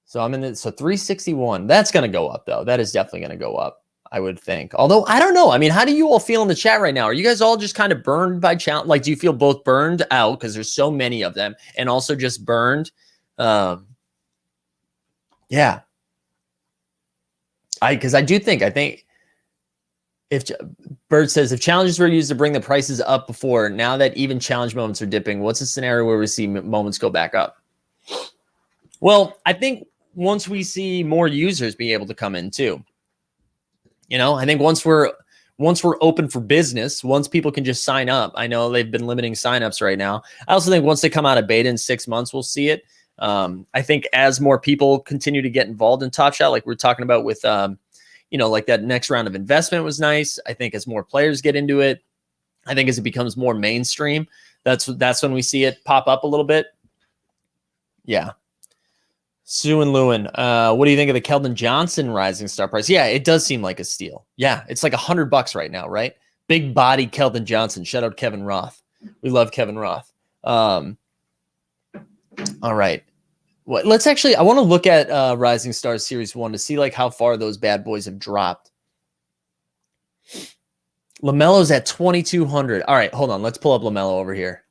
So I'm in it. So 361. That's going to go up, though. That is definitely going to go up, I would think. Although, I don't know. I mean, how do you all feel in the chat right now? Are you guys all just kind of burned by challenge? Like, do you feel both burned out because there's so many of them and also just burned? Yeah. I think if Bird says, if challenges were used to bring the prices up before, now that even challenge moments are dipping, what's a scenario where we see moments go back up? Well, I think once we see more users be able to come in too, I think once we're open for business, once people can just sign up. I know they've been limiting signups right now. I also think once they come out of beta in 6 months, we'll see it. I think as more people continue to get involved in Top Shot, like we're talking about with, like that next round of investment was nice. I think as more players get into it, I think as it becomes more mainstream, that's when we see it pop up a little bit. Yeah. Sue and Lewin, what do you think of the Keldon Johnson rising star price? Yeah, it does seem like a steal. Yeah, it's like $100 right now, right? Big body Keldon Johnson. Shout out Kevin Roth. We love Kevin Roth. All right. Well, let's actually, I want to look at Rising Stars Series 1 to see like how far those bad boys have dropped. LaMelo's at 2,200. All right, hold on. Let's pull up LaMelo over here.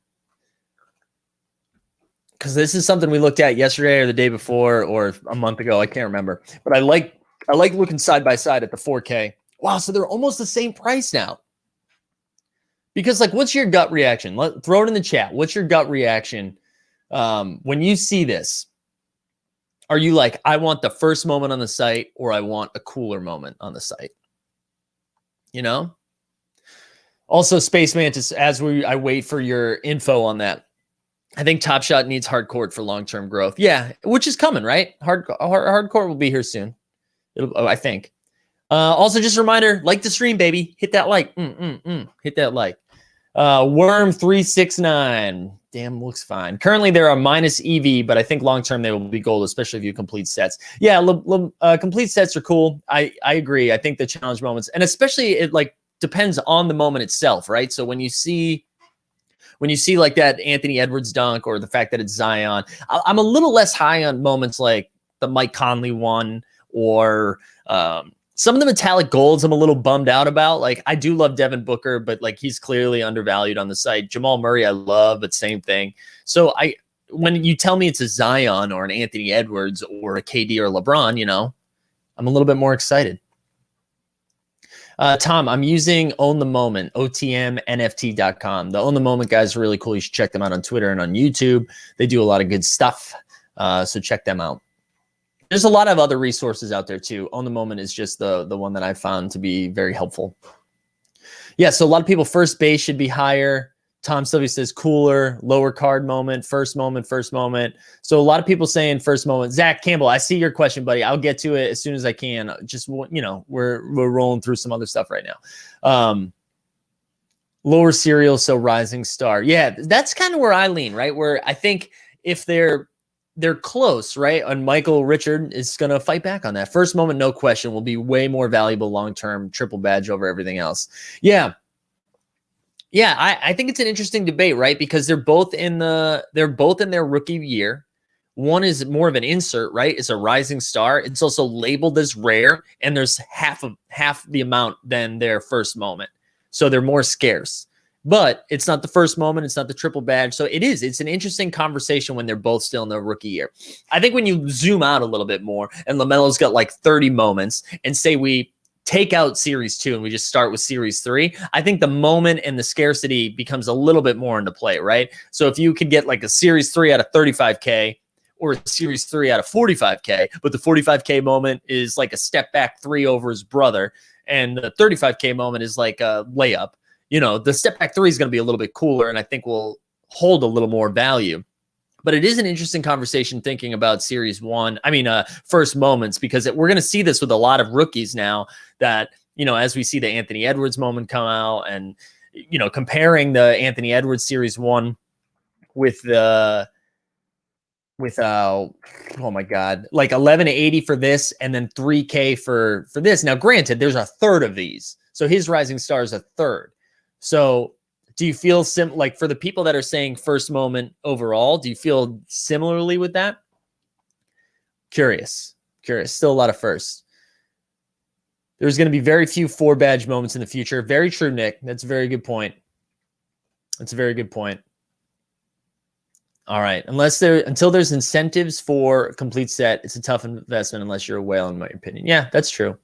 Because this is something we looked at yesterday or the day before or a month ago. I can't remember. But I like looking side by side at the 4K. Wow, so they're almost the same price now. Because, like, what's your gut reaction? Throw it in the chat. What's your gut reaction when you see this? Are you like, I want the first moment on the site or I want a cooler moment on the site? Also, Space Mantis, I wait for your info on that. I think Top Shot needs hardcore for long-term growth. Yeah, which is coming, right? Hardcore will be here soon. I think. Also, just a reminder, like the stream, baby. Hit that like. Hit that like. Worm369. Damn, looks fine. Currently, they're a minus EV, but I think long-term they will be gold, especially if you complete sets. Yeah, complete sets are cool. I agree. I think the challenge moments, and especially it like depends on the moment itself, right? So when you see like that Anthony Edwards dunk or the fact that it's Zion, I'm a little less high on moments like the Mike Conley one or some of the metallic golds I'm a little bummed out about. Like, I do love Devin Booker, but like he's clearly undervalued on the site. Jamal Murray, I love, but same thing. So when you tell me it's a Zion or an Anthony Edwards or a KD or LeBron, I'm a little bit more excited. Tom, I'm using Own the Moment, OTMNFT.com. The Own the Moment guys are really cool. You should check them out on Twitter and on YouTube. They do a lot of good stuff, so check them out. There's a lot of other resources out there too. Own the Moment is just the one that I found to be very helpful. Yeah, so a lot of people, first base should be higher. Tom Sylvia says cooler, lower card moment, first moment. So a lot of people saying first moment. Zach Campbell, I see your question, buddy. I'll get to it as soon as I can. Just, we're rolling through some other stuff right now. Lower serial, so rising star. Yeah, that's kind of where I lean, right? Where I think if they're close, right? And Michael Richard is going to fight back on that. First moment, no question, will be way more valuable long-term, triple badge over everything else. Yeah. Yeah, I think it's an interesting debate, right? Because they're both in their rookie year. One is more of an insert, right? It's a rising star. It's also labeled as rare, and there's half the amount than their first moment. So they're more scarce. But it's not the first moment, it's not the triple badge. So it's an interesting conversation when they're both still in their rookie year. I think when you zoom out a little bit more, and LaMelo's got like 30 moments, and say we take out Series 2 and we just start with Series 3, I think the moment and the scarcity becomes a little bit more into play, right? So if you could get like a Series 3 out of 35K or a Series 3 out of 45K, but the 45K moment is like a step back 3 over his brother, and the 35K moment is like a layup, the step back 3 is going to be a little bit cooler, and I think will hold a little more value. But it is an interesting conversation thinking about series one. I mean, first moments, because we're going to see this with a lot of rookies now that, you know, as we see the Anthony Edwards moment come out and, you know, comparing the Anthony Edwards series one with oh my God, like 1180 for this and then 3K for this. Now, granted, there's a third of these. So his Rising Star is a third. So do you feel like for the people that are saying first moment overall, do you feel similarly with that? Curious. Still a lot of firsts. There's going to be very few 4 badge moments in the future. Very true, Nick. That's a very good point. All right. Until there's incentives for a complete set, it's a tough investment unless you're a whale, in my opinion. Yeah, that's true.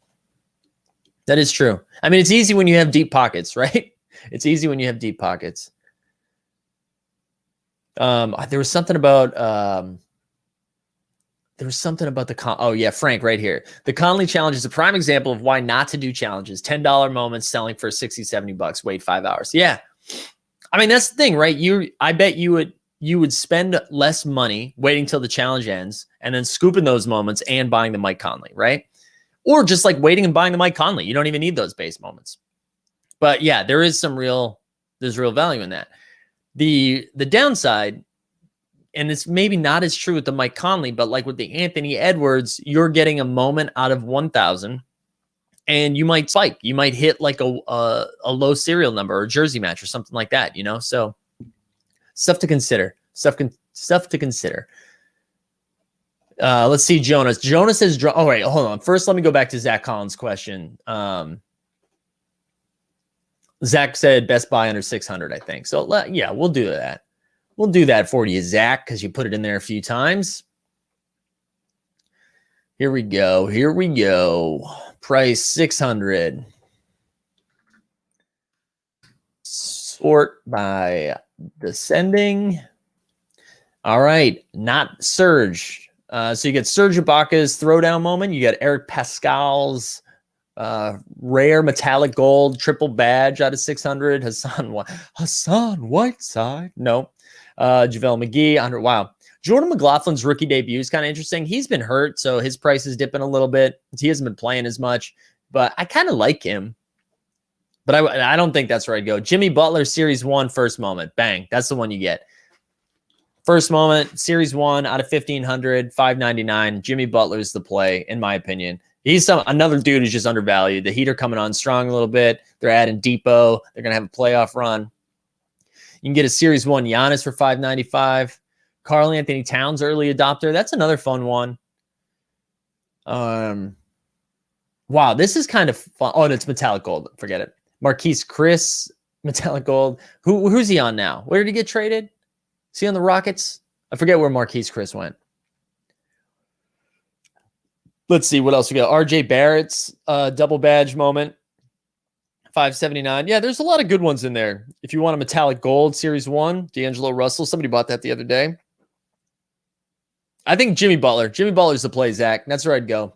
That is true. I mean, it's easy when you have deep pockets, right? It's easy when you have deep pockets. There was something about oh yeah, Frank right here. The Conley challenge is a prime example of why not to do challenges. $10 moments selling for 60, 70 bucks. Wait 5 hours. Yeah. I mean, that's the thing, right? I bet you would spend less money waiting till the challenge ends and then scooping those moments and buying the Mike Conley, right? Or just like waiting and buying the Mike Conley. You don't even need those base moments. But yeah, there's real value in that. The downside, and it's maybe not as true with the Mike Conley, but like with the Anthony Edwards, you're getting a moment out of 1,000 and you might spike. You might hit like a low serial number or a jersey match or something like that, you know? So stuff to consider. Stuff to consider. Let's see, Jonas. Jonas has all right, hold on. First, let me go back to Zach Collins' question. Zach said Best Buy under 600, I think. So yeah, we'll do that. We'll do that for you, Zach, because you put it in there a few times. Here we go. Price 600. Sort by descending. All right, not Serge. So you get Serge Ibaka's throwdown moment. You got Eric Pascal's rare metallic gold triple badge out of 600. Hassan Whiteside. No. JaVale McGee. 100. Wow. Jordan McLaughlin's rookie debut is kind of interesting. He's been hurt, so his price is dipping a little bit. He hasn't been playing as much, but I kind of like him. But I don't think that's where I'd go. Jimmy Butler, Series 1, first moment. Bang. That's the one you get. First moment, Series 1 out of 1,500, $599. Jimmy Butler's the play, in my opinion. He's another dude who's just undervalued. The Heat are coming on strong a little bit. They're adding Depot. They're going to have a playoff run. You can get a Series 1 Giannis for $595. Karl Anthony Towns, early adopter. That's another fun one. Wow, this is kind of fun. Oh, and it's metallic gold. Forget it. Marquise Chris, metallic gold. Who's he on now? Where did he get traded? Is he on the Rockets? I forget where Marquise Chris went. Let's see what else we got. RJ Barrett's double badge moment. $579. Yeah, there's a lot of good ones in there. If you want a metallic gold, Series 1, D'Angelo Russell. Somebody bought that the other day. I think Jimmy Butler. Jimmy Butler's the play, Zach. That's where I'd go.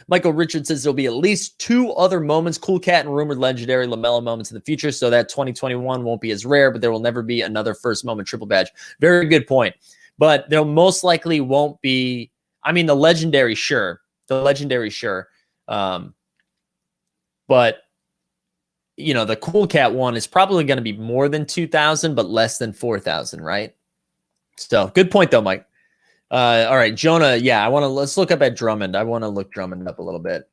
Michael Richards says there'll be at least 2 other moments, Cool Cat and rumored legendary LaMelo moments in the future, so that 2021 won't be as rare, but there will never be another first moment triple badge. Very good point. But there most likely won't be, I mean, the legendary, sure. But, you know, the Cool Cat one is probably going to be more than 2,000, but less than 4,000, right? So, good point, though, Mike. All right, Jonah. Yeah, let's look up at Drummond. I want to look Drummond up a little bit.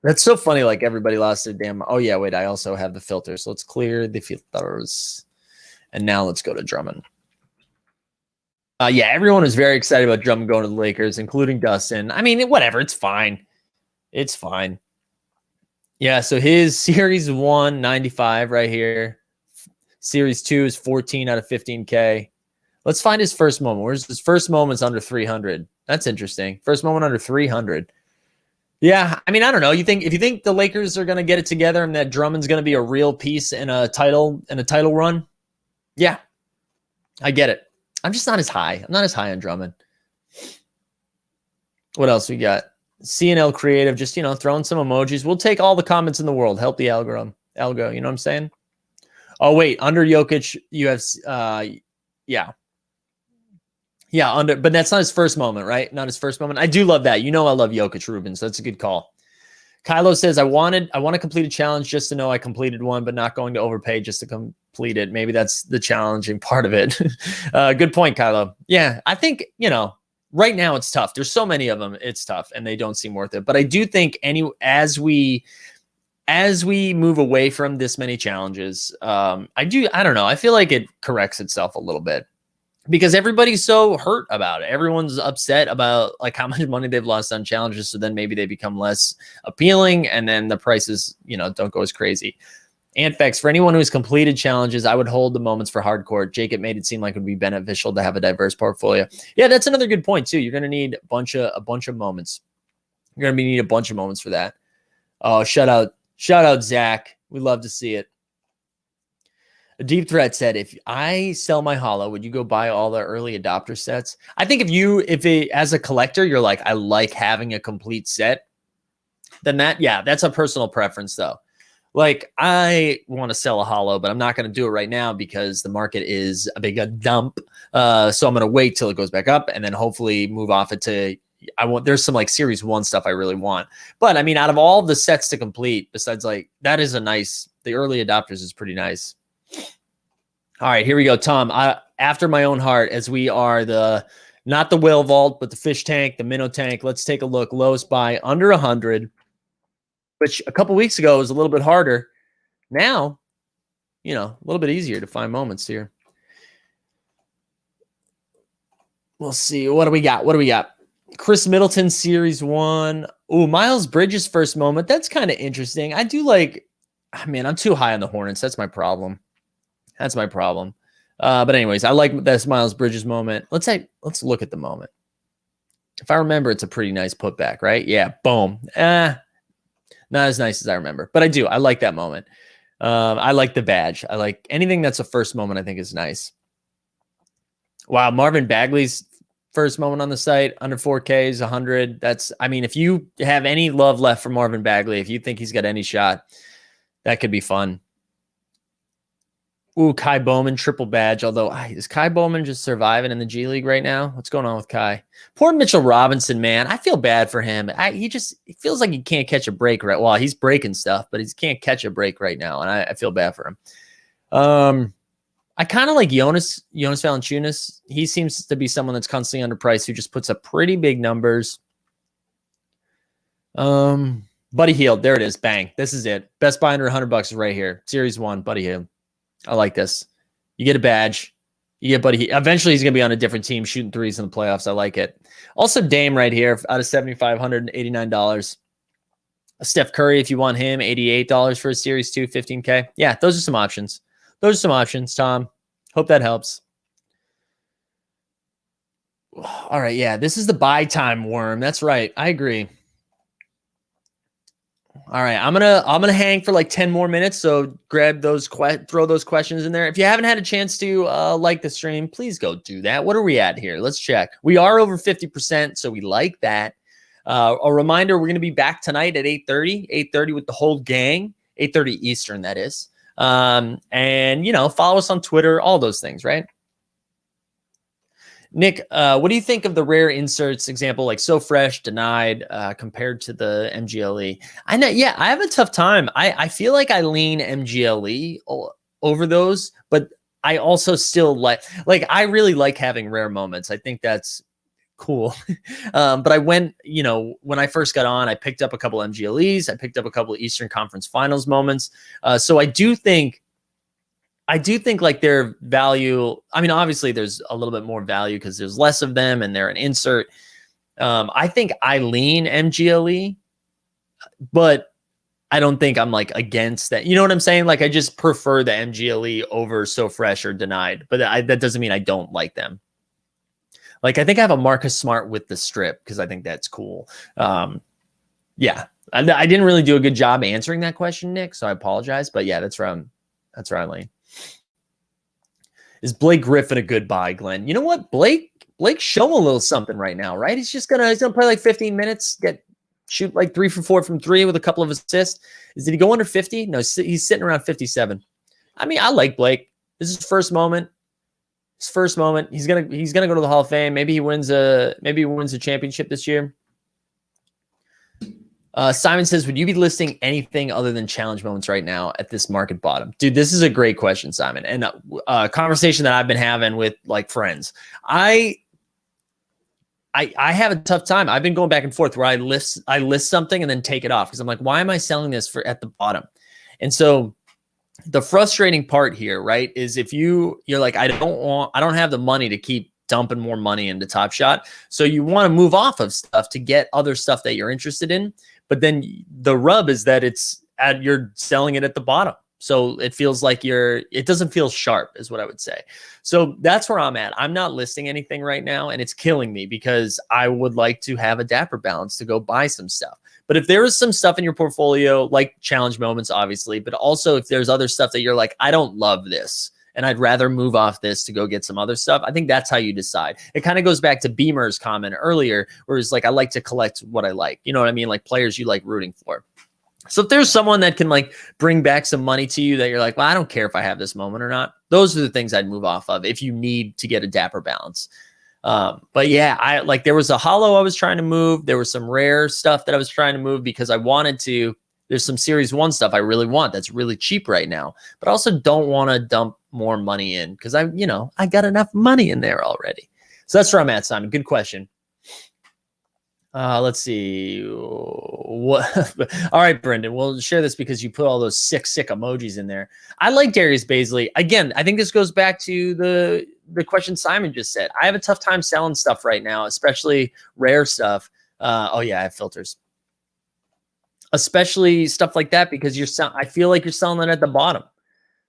That's so funny. Like everybody lost their damn. Oh yeah, wait. I also have the filter, so let's clear the filters. And now let's go to Drummond. Yeah, everyone is very excited about Drummond going to the Lakers, including Dustin. I mean, whatever. It's fine. It's fine. Yeah. So his Series 1, 95 right here. Series 2 is 14 out of 15K. Let's find his first moment. Where's his first moment's under 300? That's interesting. First moment under 300. Yeah, I mean, I don't know. If you think the Lakers are going to get it together and that Drummond's going to be a real piece in a title run, yeah, I get it. I'm just not as high. I'm not as high on Drummond. What else we got? CNL Creative, just, throwing some emojis. We'll take all the comments in the world. Help the algo. You know what I'm saying? Oh, wait. Under Jokic, you have, yeah. Yeah, but that's not his first moment, right? Not his first moment. I do love that. You know, I love Jokic Rubin, so that's a good call. Kylo says, I want to complete a challenge just to know I completed one, but not going to overpay just to complete it. Maybe that's the challenging part of it. Good point, Kylo. Yeah, I think, right now it's tough. There's so many of them. It's tough, and they don't seem worth it. But I do think as we move away from this many challenges, I don't know. I feel like it corrects itself a little bit. Because everybody's so hurt about it. Everyone's upset about like how much money they've lost on challenges. So then maybe they become less appealing, and then the prices, don't go as crazy. Antfex, for anyone who's completed challenges, I would hold the moments for hardcore. Jacob made it seem like it would be beneficial to have a diverse portfolio. Yeah, that's another good point too. You're going to need a bunch of moments. You're going to need a bunch of moments for that. Oh, shout out Zach. We love to see it. A Deep Threat said, if I sell my holo, would you go buy all the early adopter sets? I think as a collector, you're like, I like having a complete set, then that's a personal preference though. Like, I want to sell a holo, but I'm not going to do it right now because the market is a big dump. So I'm going to wait till it goes back up and then hopefully move off it to, there's some like series 1 stuff I really want. But I mean, out of all the sets to complete, besides like, that is the early adopters is pretty nice. All right, here we go, Tom. After my own heart, as we are not the whale vault, but the fish tank, the minnow tank. Let's take a look. Lowest buy under 100, which a couple weeks ago was a little bit harder. Now, a little bit easier to find moments here. We'll see. What do we got? Chris Middleton, Series 1. Ooh, Miles Bridges' first moment. That's kind of interesting. I do like, I'm too high on the Hornets. That's my problem. But anyways, I like this Miles Bridges moment. Let's look at the moment. If I remember, it's a pretty nice putback, right? Yeah, boom. Not as nice as I remember, but I like that moment. I like the badge. I like anything that's a first moment, I think is nice. Wow, Marvin Bagley's first moment on the site, under 4K is 100. If you have any love left for Marvin Bagley, if you think he's got any shot, that could be fun. Ooh, Kai Bowman, triple badge. Although, is Kai Bowman just surviving in the G League right now? What's going on with Kai? Poor Mitchell Robinson, man. I feel bad for him. He feels like he can't catch a break right. Well, he's breaking stuff, but he can't catch a break right now, and I feel bad for him. I kind of like Jonas Valanciunas. He seems to be someone that's constantly underpriced who just puts up pretty big numbers. Buddy Hield, there it is. Bang. This is it. Best buy under $100 is right here. Series 1, Buddy Hield. I like this. You get a badge. You get Buddy. Eventually, he's going to be on a different team shooting threes in the playoffs. I like it. Also, Dame right here out of $7,589. Steph Curry, if you want him, $88 for a Series 2, $15K. Yeah, those are some options. Tom. Hope that helps. All right, yeah, this is the buy time worm. That's right. I agree. All right, I'm gonna hang for like 10 more minutes. So grab those, throw those questions in there. If you haven't had a chance to like the stream, please go do that. What are we at here? Let's check. We are over 50%, so we like that. A reminder: we're gonna be back tonight at 8:30 with the whole gang. 8:30 Eastern, that is. And follow us on Twitter. All those things, right? Nick, what do you think of the rare inserts example, like So Fresh, Denied, compared to the MGLE? I know, yeah, I have a tough time. I feel like I lean MGLE over those, but I also still like I really like having rare moments. I think that's cool. But I went, when I first got on, I picked up a couple MGLEs. I picked up a couple of Eastern Conference Finals moments. So I do think like their value, obviously there's a little bit more value because there's less of them and they're an insert. I think I lean MGLE, but I don't think I'm like against that. You know what I'm saying? Like I just prefer the MGLE over So Fresh or Denied, but that doesn't mean I don't like them. Like I think I have a Marcus Smart with the strip because I think that's cool. Yeah, I didn't really do a good job answering that question, Nick, so I apologize. But yeah, that's where I lean. Is Blake Griffin a good buy, Glenn? You know what? Blake's showing a little something right now, right? He's gonna play like 15 minutes, shoot like 3 for 4 from 3 with a couple of assists. Did he go under 50? No, he's sitting around 57. I like Blake. This is his first moment. His first moment. He's gonna go to the Hall of Fame. Maybe he wins a championship this year. Simon says, would you be listing anything other than challenge moments right now at this market bottom? Dude, this is a great question, Simon. And a conversation that I've been having with like friends. I have a tough time. I've been going back and forth where I list something and then take it off because I'm like, why am I selling this for at the bottom? And so the frustrating part here, right, is if you're like, I don't have the money to keep dumping more money into Top Shot. So you want to move off of stuff to get other stuff that you're interested in. But then the rub is that you're selling it at the bottom. So it feels like it doesn't feel sharp is what I would say. So that's where I'm at. I'm not listing anything right now and it's killing me because I would like to have a dapper balance to go buy some stuff. But if there is some stuff in your portfolio, like challenge moments, obviously, but also if there's other stuff that you're like, I don't love this and I'd rather move off this to go get some other stuff, I think that's how you decide. It kind of goes back to Beamer's comment earlier, where it's like, I like to collect what I like. You know what I mean? Like players you like rooting for. So if there's someone that can like bring back some money to you that you're like, well, I don't care if I have this moment or not. Those are the things I'd move off of if you need to get a dapper balance. But yeah, there was a hollow I was trying to move. There was some rare stuff that I was trying to move because I wanted to. There's some Series 1 stuff I really want that's really cheap right now, but I also don't want to dump more money in because I got enough money in there already. So that's where I'm at, Simon. Good question. Let's see. What? All right, Brendan, we'll share this because you put all those sick emojis in there. I like Darius Baisley. Again, I think this goes back to the question Simon just said. I have a tough time selling stuff right now, especially rare stuff. Oh yeah, I have filters. Especially stuff like that because I feel like you're selling it at the bottom.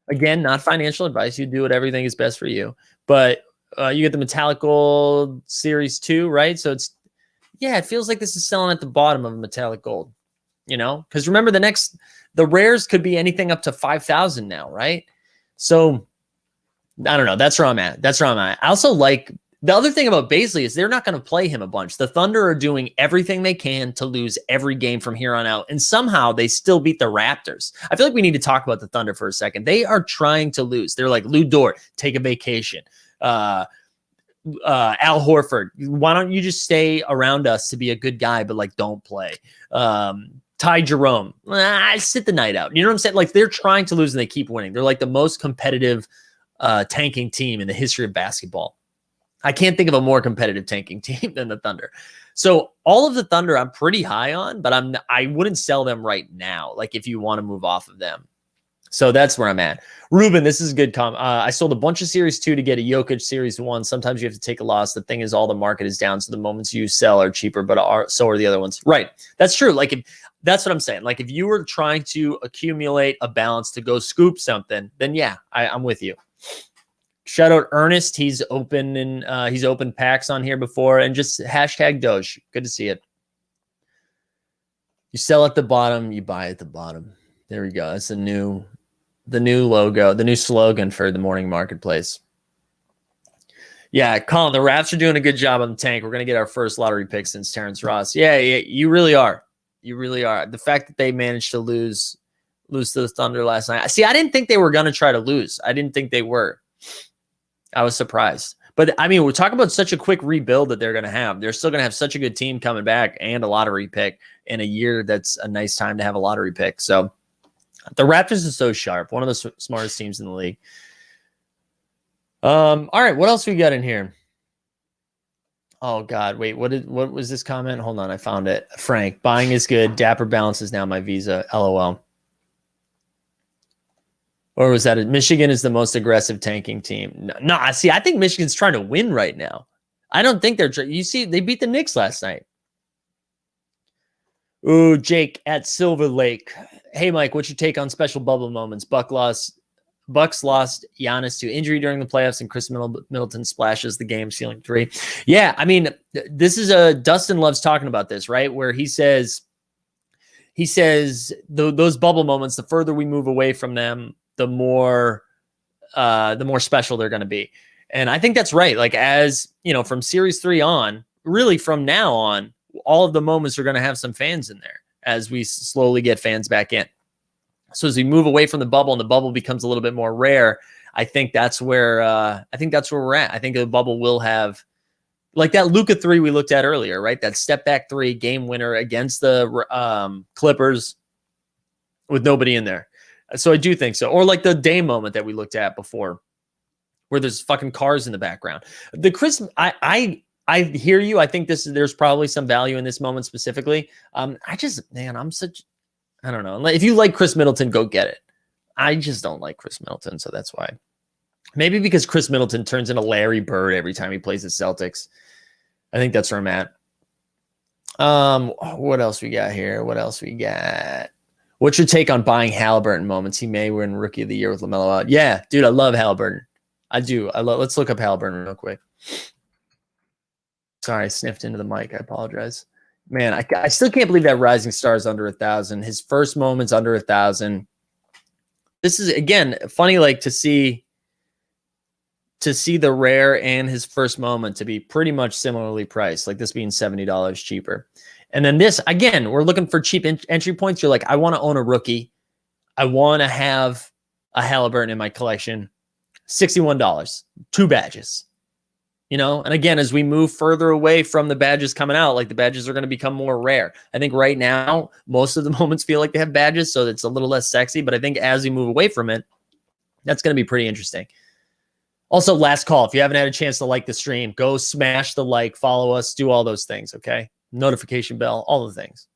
Again, not financial advice. You do what everything is best for you. But you get the metallic gold Series 2, right? So it feels like this is selling at the bottom of a metallic gold, because remember the rares could be anything up to 5,000 now, right? So I don't know. That's where I'm at. I also like the other thing about Baisley is they're not going to play him a bunch. The Thunder are doing everything they can to lose every game from here on out. And somehow they still beat the Raptors. I feel like we need to talk about the Thunder for a second. They are trying to lose. They're like, Lou Dort, take a vacation. Al Horford, why don't you just stay around us to be a good guy, but like don't play. Ty Jerome, sit the night out. You know what I'm saying? Like they're trying to lose and they keep winning. They're like the most competitive tanking team in the history of basketball. I can't think of a more competitive tanking team than the Thunder. So all of the Thunder I'm pretty high on, but I wouldn't sell them right now. Like if you want to move off of them. So that's where I'm at. Ruben, this is a good comment. I sold a bunch of Series 2 to get a Jokic Series 1. Sometimes you have to take a loss. The thing is, all the market is down, so the moments you sell are cheaper, but so are the other ones. Right. That's true. That's what I'm saying. Like if you were trying to accumulate a balance to go scoop something, then yeah, I'm with you. Shout out Ernest. He's opened packs on here before, and just hashtag Doge. Good to see it. You sell at the bottom, you buy at the bottom. There we go. That's the new logo, the new slogan for the morning marketplace. Yeah, Colin, the Raps are doing a good job on the tank. We're going to get our first lottery pick since Terrence Ross. Yeah, you really are. You really are. The fact that they managed to lose to the Thunder last night. See, I didn't think they were going to try to lose. I didn't think they were. I was surprised. But, I mean, we're talking about such a quick rebuild that they're going to have. They're still going to have such a good team coming back and a lottery pick in a year that's a nice time to have a lottery pick. So, the Raptors are so sharp. One of the smartest teams in the league. All right, what else we got in here? Oh, God, wait, what was this comment? Hold on, I found it. Frank, buying is good. Dapper balance is now my Visa. LOL. Or was that Michigan is the most aggressive tanking team? No, see, I think Michigan's trying to win right now. I don't think they're you see, they beat the Knicks last night. Ooh, Jake at Silver Lake. Hey, Mike, what's your take on special bubble moments? Bucks lost Giannis to injury during the playoffs, and Chris Middleton splashes the game, stealing 3. Yeah, I mean, this is Dustin loves talking about this, right? Where he says those bubble moments, the further we move away from them, the more special they're going to be. And I think that's right. Like, as you know, from Series 3 on, really from now on, all of the moments are going to have some fans in there as we slowly get fans back in. So as we move away from the bubble and the bubble becomes a little bit more rare, I think that's where we're at. I think the bubble will have like that Luka 3 we looked at earlier, right? That step back 3 game winner against the Clippers with nobody in there. So I do think so. Or like the Dame moment that we looked at before, where there's fucking cars in the background. The Chris, I hear you. I think there's probably some value in this moment specifically. I don't know. If you like Chris Middleton, go get it. I just don't like Chris Middleton, so that's why. Maybe because Chris Middleton turns into Larry Bird every time he plays the Celtics. I think that's where I'm at. What else we got here? What's your take on buying Halliburton moments? He may win Rookie of the Year with LaMelo out. Yeah, dude, I love Halliburton. I do. Let's look up Halliburton real quick. Sorry, I sniffed into the mic. I apologize. Man, I still can't believe that Rising Star is under 1,000. His first moment's under 1,000. This is, again, funny, like to see the rare and his first moment to be pretty much similarly priced, like this being $70 cheaper. And then this, again, we're looking for cheap entry points. You're like, I want to own a rookie. I want to have a Halliburton in my collection. $61, 2 badges. And again, as we move further away from the badges coming out, like the badges are going to become more rare. I think right now, most of the moments feel like they have badges, so it's a little less sexy. But I think as we move away from it, that's going to be pretty interesting. Also, last call. If you haven't had a chance to like the stream, go smash the like, follow us, do all those things, okay? Notification bell, all the things.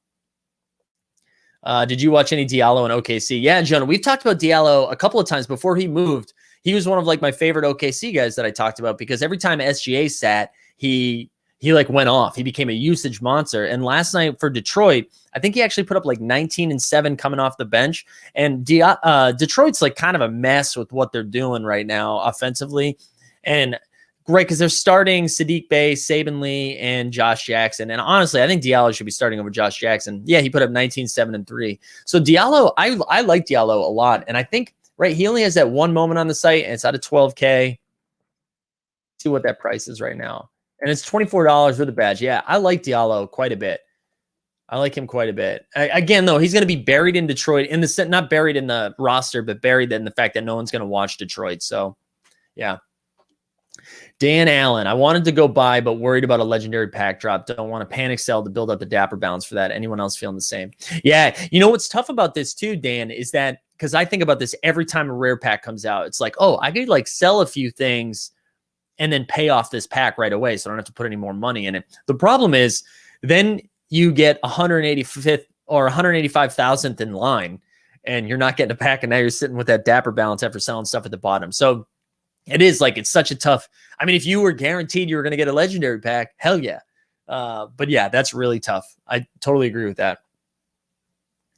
Did you watch any Diallo in OKC? Yeah, Jonah, we've talked about Diallo a couple of times before he moved. He was one of like my favorite OKC guys that I talked about because every time SGA sat, he like went off. He became a usage monster. And last night for Detroit, I think he actually put up like 19 and 7 coming off the bench. And Detroit's like kind of a mess with what they're doing right now offensively. And great, because they're starting Sadiq Bey, Saban Lee, and Josh Jackson. And honestly, I think Diallo should be starting over Josh Jackson. Yeah, he put up 19, 7, and 3. So Diallo, I like Diallo a lot. And I think, right, he only has that one moment on the site, and it's out of $12K. See what that price is right now. And it's $24 with a badge. Yeah, I like Diallo quite a bit. I like him quite a bit. Again, though, he's going to be buried in Detroit, not buried in the roster, but buried in the fact that no one's going to watch Detroit. So, yeah. Dan Allen, I wanted to go buy, but worried about a legendary pack drop. Don't want to panic sell to build up the dapper balance for that. Anyone else feeling the same? Yeah. You know what's tough about this too, Dan, is that because I think about this every time a rare pack comes out, it's like, oh, I could like sell a few things and then pay off this pack right away, so I don't have to put any more money in it. The problem is then you get 185th or 185,000th in line, and you're not getting a pack, and now you're sitting with that dapper balance after selling stuff at the bottom. So it is like, it's such a tough. I mean, if you were guaranteed you were going to get a legendary pack, hell yeah. But yeah, that's really tough. I totally agree with that.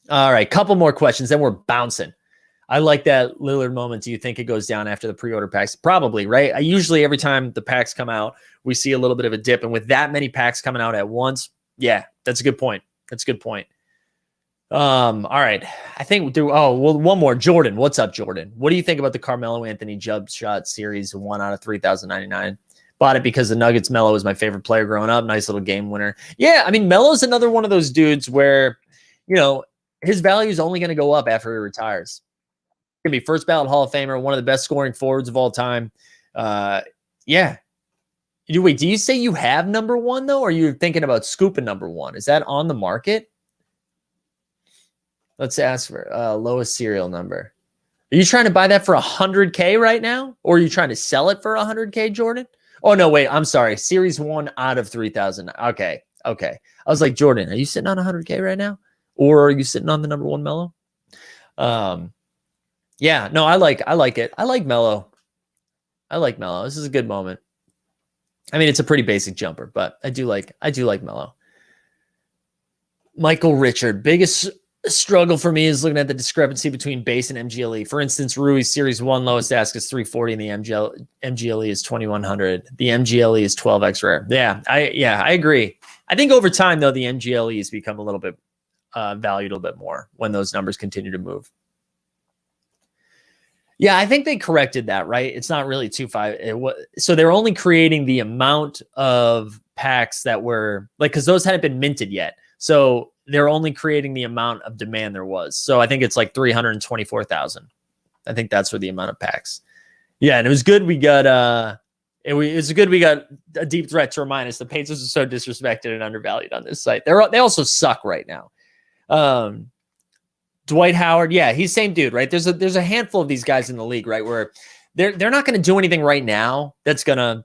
All right, couple more questions, then we're bouncing. I like that Lillard moment. Do you think it goes down after the pre-order packs? Probably, right? I usually, every time the packs come out, we see a little bit of a dip. And with that many packs coming out at once, yeah, that's a good point. That's a good point. All right. I think one more. Jordan. What's up, Jordan? What do you think about the Carmelo Anthony Jump Shot Series 1 out of 3,099? Bought it because the Nuggets Melo was my favorite player growing up. Nice little game winner. Yeah, I mean, Melo's another one of those dudes where, his value is only going to go up after he retires. He's going to be first ballot Hall of Famer, one of the best scoring forwards of all time. Yeah. Wait, do you say you have number 1, though, or are you thinking about scooping number 1? Is that on the market? Let's ask for lowest serial number. Are you trying to buy that for $100K right now? Or are you trying to sell it for $100K, Jordan? Oh, no, wait, I'm sorry. Series 1 out of 3,000. Okay. I was like, Jordan, are you sitting on $100K right now? Or are you sitting on the number 1 Melo? Yeah, no, I like it. I like Melo. This is a good moment. I mean, it's a pretty basic jumper, but I do like Melo. Michael Richard, biggest struggle for me is looking at the discrepancy between base and MGLE. For instance, Rui's Series 1 lowest ask is 340 and the MGLE is 2100. The MGLE is 12x rare. Yeah, I agree. I think over time, though, the MGLE has become a little bit valued a little bit more when those numbers continue to move. Yeah, I think they corrected that, right? It's not really 2.5. So they're only creating the amount of packs that were like, because those hadn't been minted yet. So they're only creating the amount of demand there was. So I think it's like 324,000. I think that's for the amount of packs. Yeah, and it was good. We got it was good. We got a deep threat to remind us the Pacers are so disrespected and undervalued on this site. They also suck right now. Dwight Howard, yeah, he's same dude, right? There's a handful of these guys in the league, right, where they're not going to do anything right now that's going to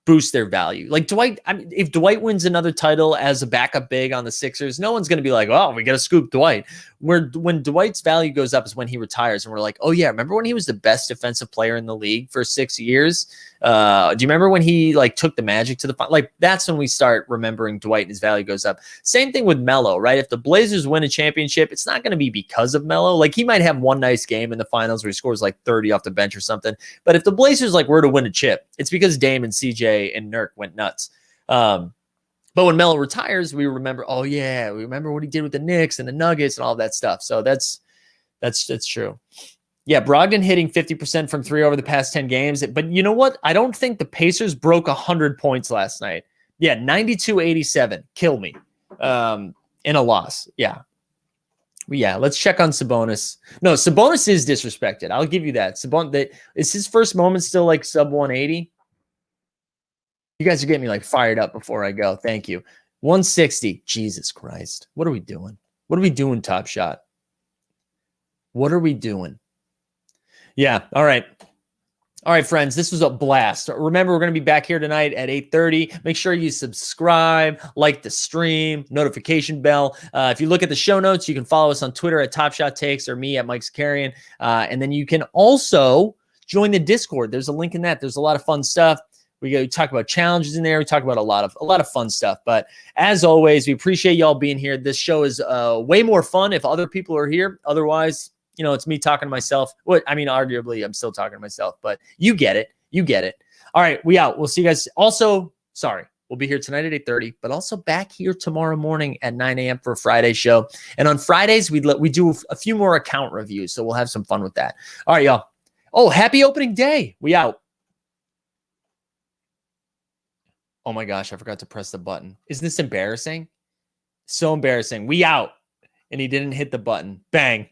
boost their value. Like Dwight, I mean, if Dwight wins another title as a backup big on the Sixers, no one's going to be like, oh, we got to scoop Dwight. When Dwight's value goes up is when he retires. And we're like, oh yeah, remember when he was the best defensive player in the league for 6 years? Do you remember when he like took the Magic to the final? Like that's when we start remembering Dwight and his value goes up. Same thing with Melo, right? If the Blazers win a championship, it's not going to be because of Melo. Like he might have one nice game in the finals where he scores like 30 off the bench or something. But if the Blazers like were to win a chip, it's because Dame and CJ and Nurk went nuts. But when Melo retires, we remember, oh yeah, we remember what he did with the Knicks and the Nuggets and all that stuff. So that's true. Yeah, Brogdon hitting 50% from three over the past 10 games. But you know what? I don't think the Pacers broke 100 points last night. Yeah, 92-87. Kill me. In a loss. Yeah. Yeah, let's check on Sabonis. No, Sabonis is disrespected. I'll give you that. Sabonis, is his first moment still like sub 180? You guys are getting me like fired up before I go. Thank you. 160. Jesus Christ. What are we doing? What are we doing, Top Shot? What are we doing? Yeah. All right. All right, friends, this was a blast. Remember, we're going to be back here tonight at 8:30. Make sure you subscribe, like the stream, notification bell. If you look at the show notes, you can follow us on Twitter at Top Shot Takes or me at Mike Zakarian. And then you can also join the Discord. There's a link in that. There's a lot of fun stuff. We talk about challenges in there. We talk about a lot of fun stuff. But as always, we appreciate y'all being here. This show is way more fun if other people are here. Otherwise, you know, it's me talking to myself. What I mean, arguably, I'm still talking to myself, but you get it. You get it. All right, we out. We'll see you guys. Also, sorry, we'll be here tonight at 8:30, but also back here tomorrow morning at 9 a.m. for a Friday show. And on Fridays, we do a few more account reviews, so we'll have some fun with that. All right, y'all. Oh, happy opening day. We out. Oh my gosh, I forgot to press the button. Isn't this embarrassing? So embarrassing. We out. And he didn't hit the button. Bang.